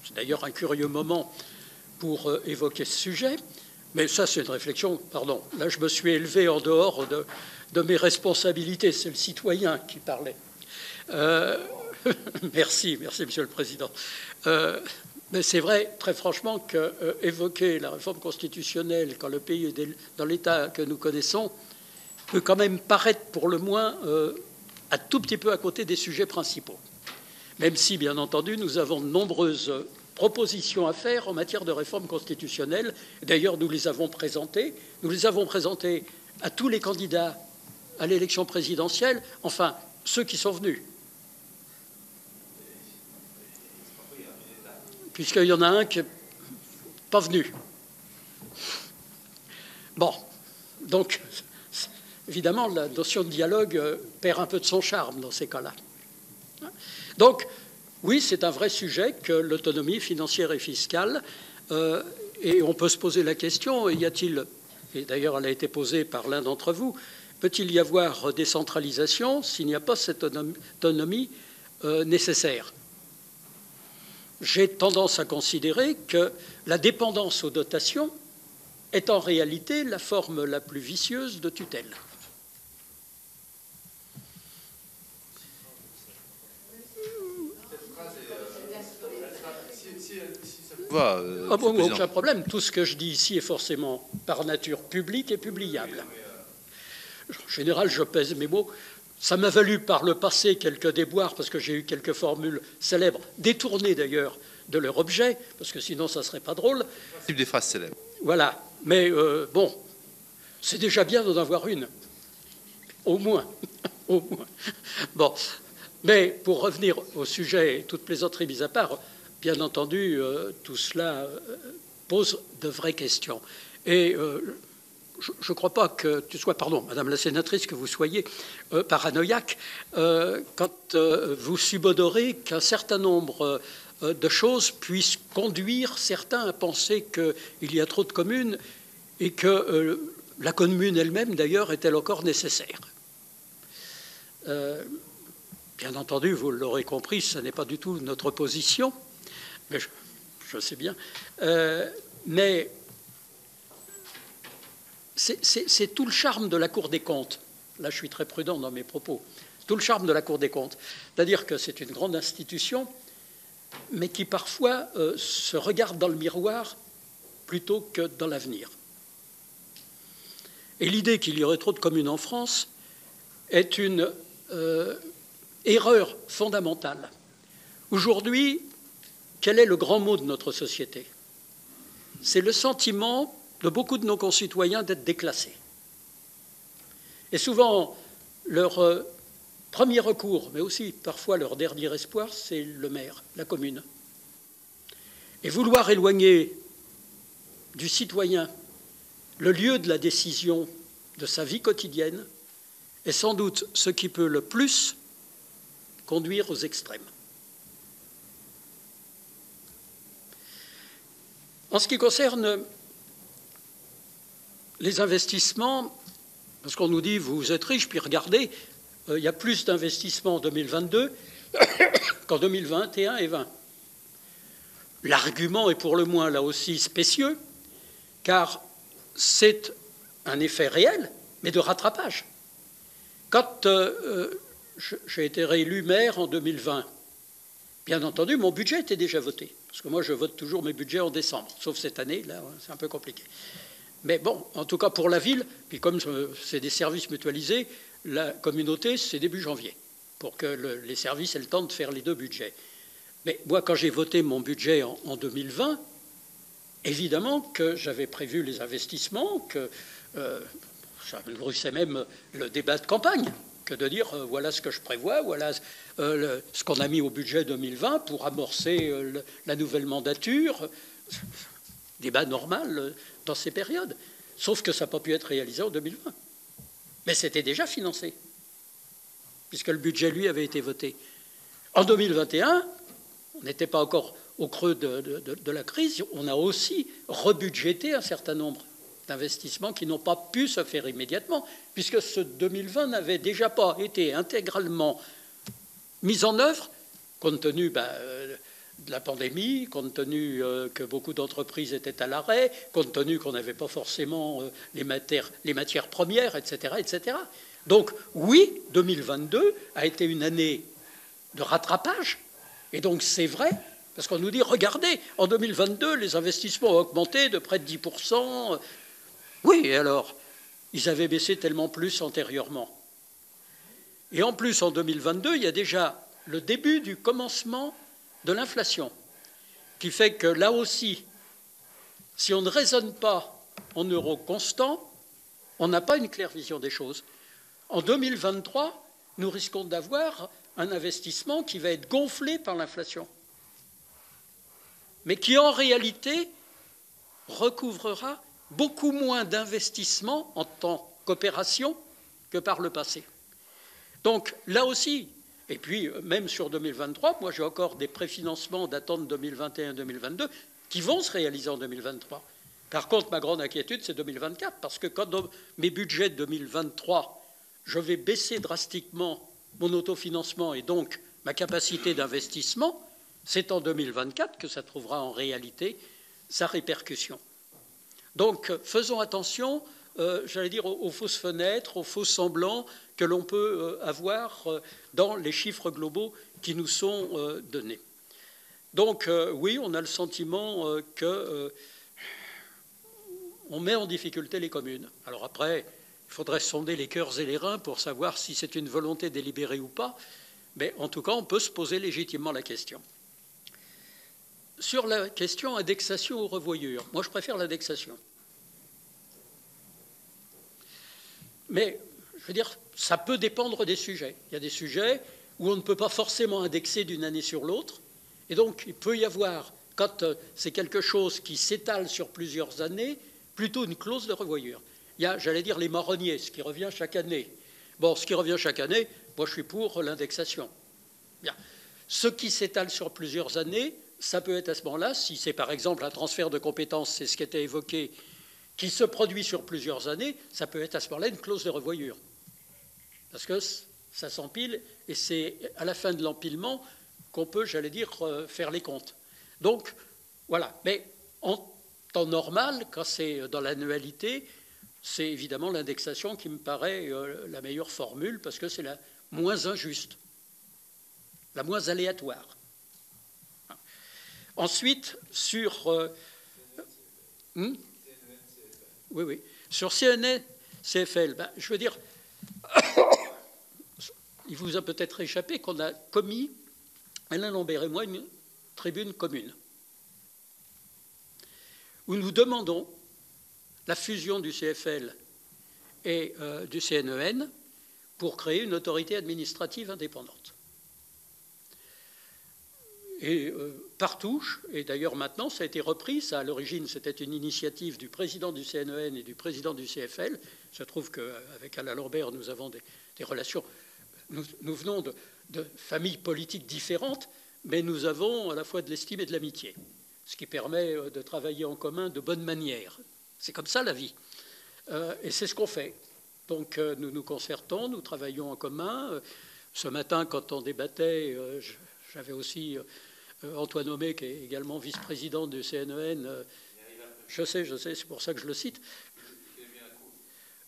C'est d'ailleurs un curieux moment pour évoquer ce sujet. Mais ça, c'est une réflexion, pardon, là je me suis élevé en dehors de mes responsabilités, c'est le citoyen qui parlait. Merci, Monsieur le Président. Mais c'est vrai, très franchement, qu'évoquer la réforme constitutionnelle quand le pays est dans l'état que nous connaissons peut quand même paraître pour le moins un tout petit peu à côté des sujets principaux. Même si, bien entendu, nous avons de nombreuses propositions à faire en matière de réforme constitutionnelle. D'ailleurs, nous les avons présentées. Nous les avons présentées à tous les candidats à l'élection présidentielle, enfin, ceux qui sont venus. Puisqu'il y en a un qui n'est pas venu. Bon, donc, évidemment, la notion de dialogue perd un peu de son charme dans ces cas-là. Donc, oui, c'est un vrai sujet que l'autonomie financière et fiscale, et on peut se poser la question, y a-t-il, et d'ailleurs elle a été posée par l'un d'entre vous, peut-il y avoir décentralisation s'il n'y a pas cette autonomie nécessaire? J'ai tendance à considérer que la dépendance aux dotations est en réalité la forme la plus vicieuse de tutelle. Aucun problème. Tout ce que je dis ici est forcément par nature public et publiable. En général, je pèse mes mots. Ça m'a valu par le passé quelques déboires parce que j'ai eu quelques formules célèbres, détournées d'ailleurs de leur objet, parce que sinon ça ne serait pas drôle. Type des phrases célèbres. Voilà. Mais bon, c'est déjà bien d'en avoir une. Au moins. Au moins. Bon. Mais pour revenir au sujet, toutes plaisanteries mises à part, bien entendu, tout cela pose de vraies questions. Et je ne crois pas que tu sois, pardon, Madame la sénatrice, que vous soyez paranoïaque quand vous subodorez qu'un certain nombre de choses puissent conduire certains à penser qu'il y a trop de communes et que la commune elle-même, d'ailleurs, est-elle encore nécessaire. Bien entendu, vous l'aurez compris, ce n'est pas du tout notre position, mais je sais bien. Mais c'est tout le charme de la Cour des comptes. Là, je suis très prudent dans mes propos. Tout le charme de la Cour des comptes. C'est-à-dire que c'est une grande institution, mais qui parfois se regarde dans le miroir plutôt que dans l'avenir. Et l'idée qu'il y aurait trop de communes en France est une erreur fondamentale. Aujourd'hui, quel est le grand mot de notre société? C'est le sentiment de beaucoup de nos concitoyens d'être déclassés. Et souvent, leur premier recours, mais aussi parfois leur dernier espoir, c'est le maire, la commune. Et vouloir éloigner du citoyen le lieu de la décision de sa vie quotidienne est sans doute ce qui peut le plus conduire aux extrêmes. En ce qui concerne les investissements, parce qu'on nous dit vous êtes riche, puis regardez, il y a plus d'investissements en 2022 qu'en 2021 et 20. L'argument est pour le moins là aussi spécieux, car c'est un effet réel, mais de rattrapage. Quand j'ai été réélu maire en 2020, bien entendu, mon budget était déjà voté, parce que moi je vote toujours mes budgets en décembre, sauf cette année, là c'est un peu compliqué. Mais bon, en tout cas pour la ville, puis comme c'est des services mutualisés, la communauté c'est début janvier, pour que les services aient le temps de faire les deux budgets. Mais moi quand j'ai voté mon budget en 2020, évidemment que j'avais prévu les investissements, que ça nourrissait même le débat de campagne, que de dire voilà ce que je prévois, voilà ce qu'on a mis au budget 2020 pour amorcer la nouvelle mandature. Débat normal dans ces périodes. Sauf que ça n'a pas pu être réalisé en 2020. Mais c'était déjà financé, puisque le budget, lui, avait été voté. En 2021, on n'était pas encore au creux de la crise, on a aussi rebudgété un certain nombre d'investissements qui n'ont pas pu se faire immédiatement, puisque ce 2020 n'avait déjà pas été intégralement mis en œuvre, compte tenu de la pandémie, compte tenu que beaucoup d'entreprises étaient à l'arrêt, compte tenu qu'on n'avait pas forcément les matières premières, etc., etc. Donc oui, 2022 a été une année de rattrapage, et donc c'est vrai, parce qu'on nous dit, regardez, en 2022, les investissements ont augmenté de près de 10%. Oui, et alors, ils avaient baissé tellement plus antérieurement. Et en plus, en 2022, il y a déjà le début du commencement de l'inflation, qui fait que là aussi, si on ne raisonne pas en euros constants, on n'a pas une claire vision des choses. En 2023, nous risquons d'avoir un investissement qui va être gonflé par l'inflation, mais qui en réalité recouvrera beaucoup moins d'investissements en tant qu'opération que par le passé. Donc là aussi, et puis même sur 2023, moi j'ai encore des préfinancements datant de 2021-2022 qui vont se réaliser en 2023. Par contre, ma grande inquiétude, c'est 2024, parce que quand dans mes budgets de 2023, je vais baisser drastiquement mon autofinancement et donc ma capacité d'investissement, c'est en 2024 que ça trouvera en réalité sa répercussion. Donc faisons attention, j'allais dire, aux fausses fenêtres, aux faux semblants que l'on peut avoir dans les chiffres globaux qui nous sont donnés. Donc oui, on a le sentiment qu'on met en difficulté les communes. Alors après, il faudrait sonder les cœurs et les reins pour savoir si c'est une volonté délibérée ou pas, mais en tout cas, on peut se poser légitimement la question. Sur la question indexation ou revoyure, moi je préfère l'indexation. Mais, je veux dire, ça peut dépendre des sujets. Il y a des sujets où on ne peut pas forcément indexer d'une année sur l'autre, et donc il peut y avoir, quand c'est quelque chose qui s'étale sur plusieurs années, plutôt une clause de revoyure. Il y a, j'allais dire, les marronniers, ce qui revient chaque année. Bon, ce qui revient chaque année, moi je suis pour l'indexation. Bien. Ce qui s'étale sur plusieurs années, ça peut être à ce moment-là, si c'est par exemple un transfert de compétences, c'est ce qui était évoqué, qui se produit sur plusieurs années, ça peut être à ce moment-là une clause de revoyure. Parce que ça s'empile et c'est à la fin de l'empilement qu'on peut, j'allais dire, faire les comptes. Donc, voilà. Mais en temps normal, quand c'est dans l'annualité, c'est évidemment l'indexation qui me paraît la meilleure formule parce que c'est la moins injuste, la moins aléatoire. Ensuite, sur... oui. Sur CNN, CFL, ben, je veux dire, il vous a peut-être échappé qu'on a commis, Alain Lambert et moi, une tribune commune où nous demandons la fusion du CFL et du CNEN pour créer une autorité administrative indépendante. Et par touche, et d'ailleurs maintenant ça a été repris, ça à l'origine c'était une initiative du président du CNEN et du président du CFL. Il se trouve qu'avec Alain Lambert nous avons des relations, nous venons de familles politiques différentes, mais nous avons à la fois de l'estime et de l'amitié, ce qui permet de travailler en commun de bonne manière. C'est comme ça la vie. Et c'est ce qu'on fait. Donc nous nous concertons, nous travaillons en commun. Ce matin, quand on débattait, j'avais aussi Antoine Homé, qui est également vice-président du CNEN. Je sais, c'est pour ça que je le cite.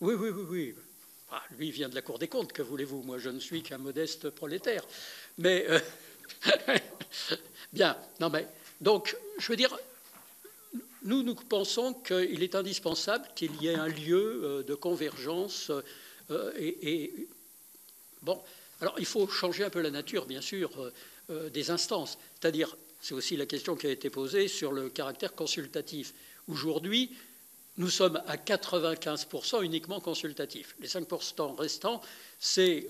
Oui. Ah, lui, il vient de la Cour des comptes, que voulez-vous? Moi, je ne suis qu'un modeste prolétaire. Mais, bien, non mais, donc, je veux dire, nous pensons qu'il est indispensable qu'il y ait un lieu de convergence bon, alors il faut changer un peu la nature, bien sûr, des instances. C'est-à-dire, c'est aussi la question qui a été posée sur le caractère consultatif. Aujourd'hui, nous sommes à 95% uniquement consultatifs. Les 5% restants, c'est,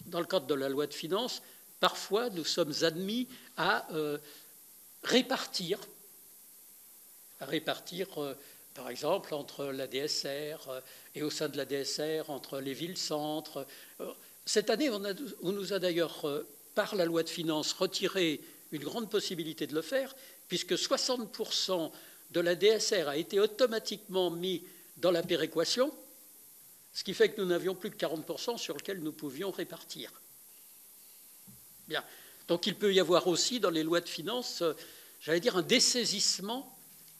dans le cadre de la loi de finances, parfois nous sommes admis à répartir, par exemple, entre la DSR et au sein de la DSR, entre les villes-centres. Cette année, on nous a d'ailleurs, par la loi de finances, retiré une grande possibilité de le faire, puisque 60% de la DSR a été automatiquement mis dans la péréquation, ce qui fait que nous n'avions plus que 40% sur lequel nous pouvions répartir. Bien. Donc il peut y avoir aussi dans les lois de finances, j'allais dire, un dessaisissement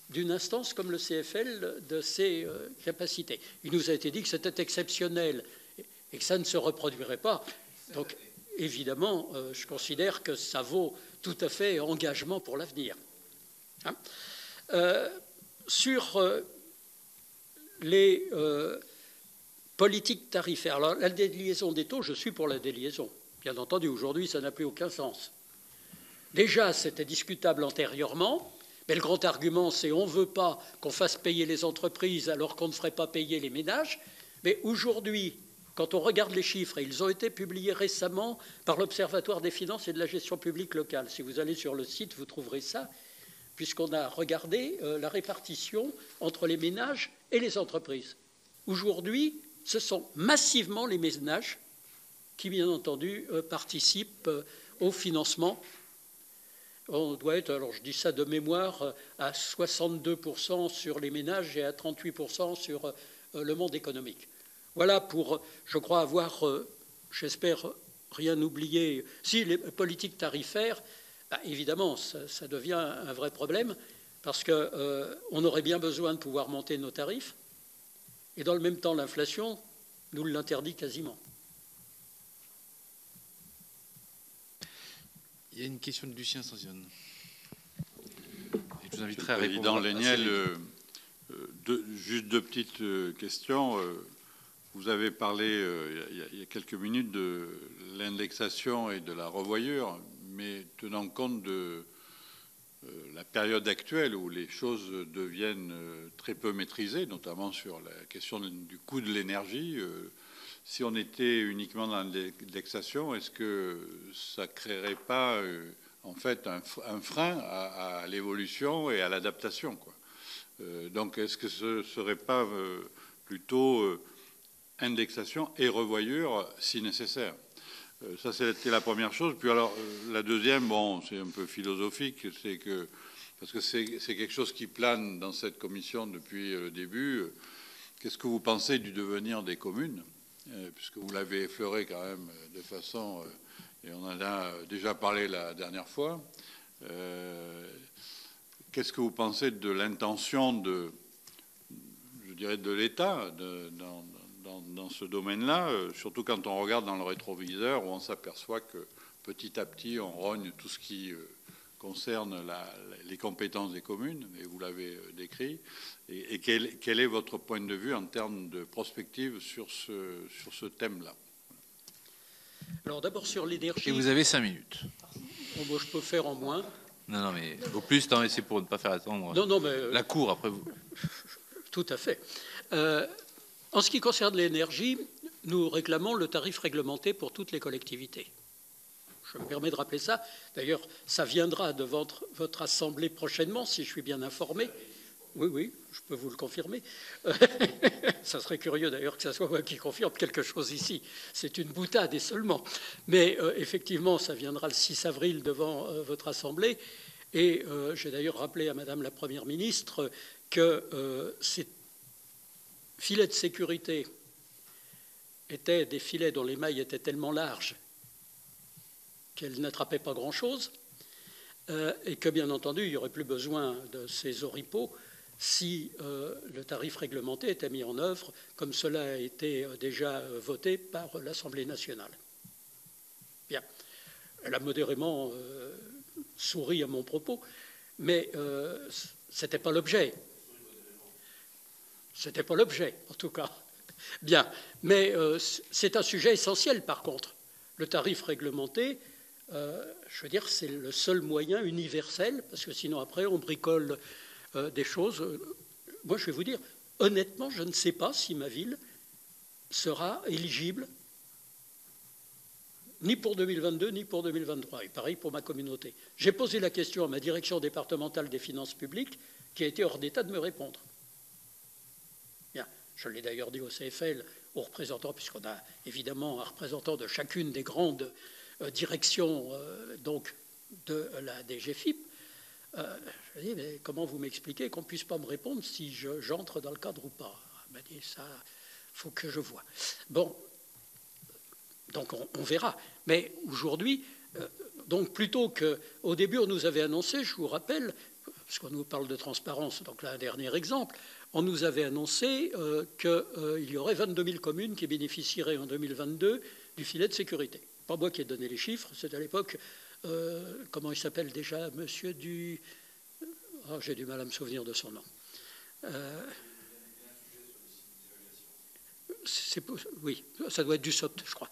d'une instance comme le CFL de ses capacités. Il nous a été dit que c'était exceptionnel et que ça ne se reproduirait pas. Donc évidemment, je considère que ça vaut tout à fait engagement pour l'avenir. Hein ? Sur les politiques tarifaires, alors la déliaison des taux, je suis pour la déliaison. Bien entendu, aujourd'hui, ça n'a plus aucun sens. Déjà, c'était discutable antérieurement, Mais le grand argument, c'est on ne veut pas qu'on fasse payer les entreprises alors qu'on ne ferait pas payer les ménages. Mais aujourd'hui, quand on regarde les chiffres, et ils ont été publiés récemment par l'Observatoire des finances et de la gestion publique locale. Si vous allez sur le site, vous trouverez ça, puisqu'on a regardé la répartition entre les ménages et les entreprises. Aujourd'hui, ce sont massivement les ménages qui, bien entendu, participent au financement. On doit être, alors je dis ça de mémoire, à 62% sur les ménages et à 38% sur le monde économique. Voilà pour, je crois, avoir, j'espère, rien oublié. Si les politiques tarifaires, bah, évidemment, ça devient un vrai problème parce qu'on aurait bien besoin de pouvoir monter nos tarifs et dans le même temps, l'inflation nous l'interdit quasiment. Il y a une question de Lucien Sanzione. Je vous inviterai à répondre. Président Léniel, juste deux petites questions. Vous avez parlé il y a quelques minutes de l'indexation et de la revoyure, mais tenant compte de la période actuelle où les choses deviennent très peu maîtrisées, notamment sur la question du coût de l'énergie, si on était uniquement dans l'indexation, est-ce que ça ne créerait pas en fait un frein à l'évolution et à l'adaptation, quoi. Donc est-ce que ce ne serait pas plutôt indexation et revoyure si nécessaire? Ça, c'était la première chose. Puis alors, la deuxième, bon, c'est un peu philosophique, c'est que, parce que c'est quelque chose qui plane dans cette commission depuis le début. Qu'est-ce que vous pensez du devenir des communes? Puisque vous l'avez effleuré quand même de façon, et on en a déjà parlé la dernière fois. Qu'est-ce que vous pensez de l'intention je dirais, de l'État dans ce domaine-là, surtout quand on regarde dans le rétroviseur où on s'aperçoit que petit à petit on rogne tout ce qui concerne les compétences des communes, et vous l'avez décrit, et quel est votre point de vue en termes de prospective sur ce thème-là? Alors d'abord sur l'énergie... Et vous avez 5 minutes. Bon, moi, je peux faire en moins. Non, mais au plus, c'est pour ne pas faire attendre mais, la cour après vous. Tout à fait. En ce qui concerne l'énergie, nous réclamons le tarif réglementé pour toutes les collectivités. Je me permets de rappeler ça. D'ailleurs, ça viendra de votre assemblée prochainement, si je suis bien informé. Oui, je peux vous le confirmer. Ça serait curieux d'ailleurs que ce soit moi qui confirme quelque chose ici. C'est une boutade et seulement. Mais effectivement, ça viendra le 6 avril devant votre assemblée. Et j'ai d'ailleurs rappelé à Madame la Première ministre que ces filets de sécurité étaient des filets dont les mailles étaient tellement larges qu'elles n'attrapaient pas grand-chose, et que, bien entendu, il n'y aurait plus besoin de ces oripeaux si le tarif réglementé était mis en œuvre, comme cela a été déjà voté par l'Assemblée nationale. Bien. Elle a modérément souri à mon propos, mais ce n'était pas l'objet. Ce n'était pas l'objet, en tout cas. Bien. Mais c'est un sujet essentiel, par contre. Le tarif réglementé, je veux dire, c'est le seul moyen universel, parce que sinon, après, on bricole des choses. Moi, je vais vous dire, honnêtement, je ne sais pas si ma ville sera éligible ni pour 2022, ni pour 2023. Et pareil pour ma communauté. J'ai posé la question à ma direction départementale des finances publiques, qui a été hors d'état de me répondre. Bien. Je l'ai d'ailleurs dit au CFL, aux représentants, puisqu'on a évidemment un représentant de chacune des grandes directions donc de la DGFiP. Je dis, mais comment vous m'expliquez qu'on ne puisse pas me répondre si j'entre dans le cadre ou pas? Elle m'a dit, ça, il faut que je vois. Bon, donc on verra. Mais aujourd'hui, donc plutôt qu'au début, on nous avait annoncé, je vous rappelle, parce qu'on nous parle de transparence, donc là, un dernier exemple, on nous avait annoncé qu'il y aurait 22 000 communes qui bénéficieraient en 2022 du filet de sécurité. Pas moi qui ai donné les chiffres, c'est à l'époque, comment il s'appelle déjà, monsieur du... Oh, j'ai du mal à me souvenir de son nom. Oui, ça doit être du SOT, je crois.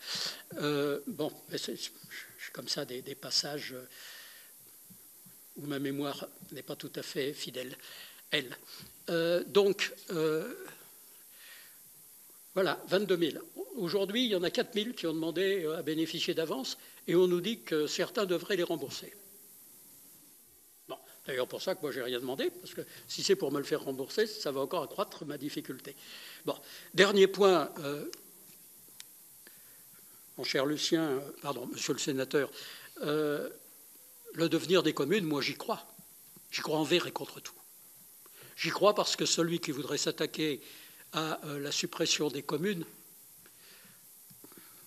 Bon, c'est comme ça des passages où ma mémoire n'est pas tout à fait fidèle, elle. Voilà, 22 000. Aujourd'hui, il y en a 4 000 qui ont demandé à bénéficier d'avance et on nous dit que certains devraient les rembourser. Bon, d'ailleurs pour ça que moi, j'ai rien demandé, parce que si c'est pour me le faire rembourser, ça va encore accroître ma difficulté. Bon, dernier point, mon cher Lucien, pardon, monsieur le sénateur, le devenir des communes, moi j'y crois. J'y crois envers et contre tout. J'y crois parce que celui qui voudrait s'attaquer à la suppression des communes,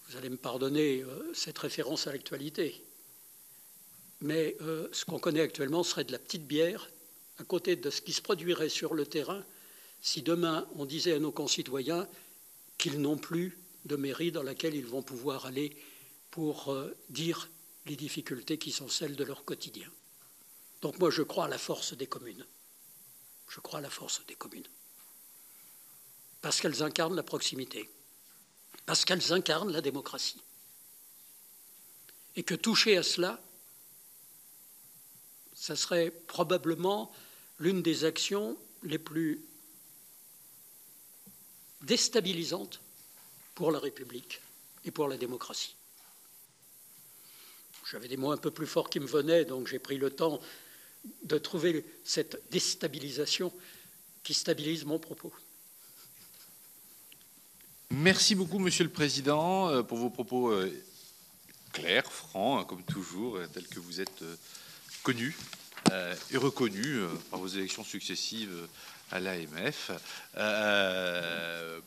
vous allez me pardonner cette référence à l'actualité, mais ce qu'on connaît actuellement serait de la petite bière à côté de ce qui se produirait sur le terrain si demain on disait à nos concitoyens qu'ils n'ont plus de mairie dans laquelle ils vont pouvoir aller pour dire les difficultés qui sont celles de leur quotidien. Donc moi je crois à la force des communes. Je crois à la force des communes. Parce qu'elles incarnent la proximité, parce qu'elles incarnent la démocratie. Et que toucher à cela, ça serait probablement l'une des actions les plus déstabilisantes pour la République et pour la démocratie. J'avais des mots un peu plus forts qui me venaient, donc j'ai pris le temps de trouver cette déstabilisation qui stabilise mon propos. Merci beaucoup, Monsieur le Président, pour vos propos clairs, francs, comme toujours, tels que vous êtes connu et reconnu par vos élections successives à l'AMF,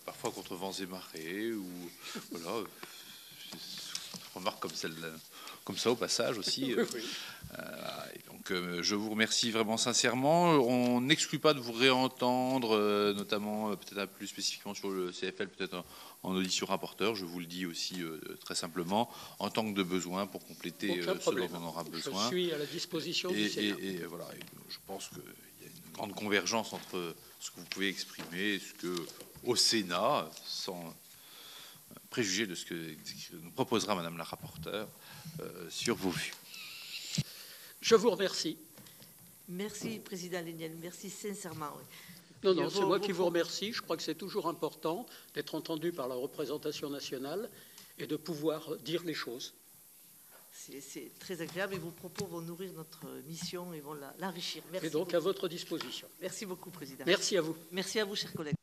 parfois contre vents et marées, ou voilà, remarque comme ça au passage aussi. Donc je vous remercie vraiment sincèrement. On n'exclut pas de vous réentendre, notamment peut-être plus spécifiquement sur le CFL, peut-être en audition rapporteur. Je vous le dis aussi très simplement, en tant que de besoin pour compléter ce dont on aura besoin. Je suis à la disposition du Sénat. Et voilà, je pense qu'il y a une grande convergence entre ce que vous pouvez exprimer et ce que, au Sénat, sans préjuger de ce que nous proposera Madame la rapporteure, sur vos vues. Je vous remercie. Merci, Président Léniel. Merci sincèrement. Oui. Non, c'est moi qui vous remercie. Je crois que c'est toujours important d'être entendu par la représentation nationale et de pouvoir dire les choses. C'est très agréable et vos propos vont nourrir notre mission et vont l'enrichir. Merci. Et donc beaucoup. à votre disposition. Merci beaucoup, Président. Merci à vous. Merci à vous, chers collègues.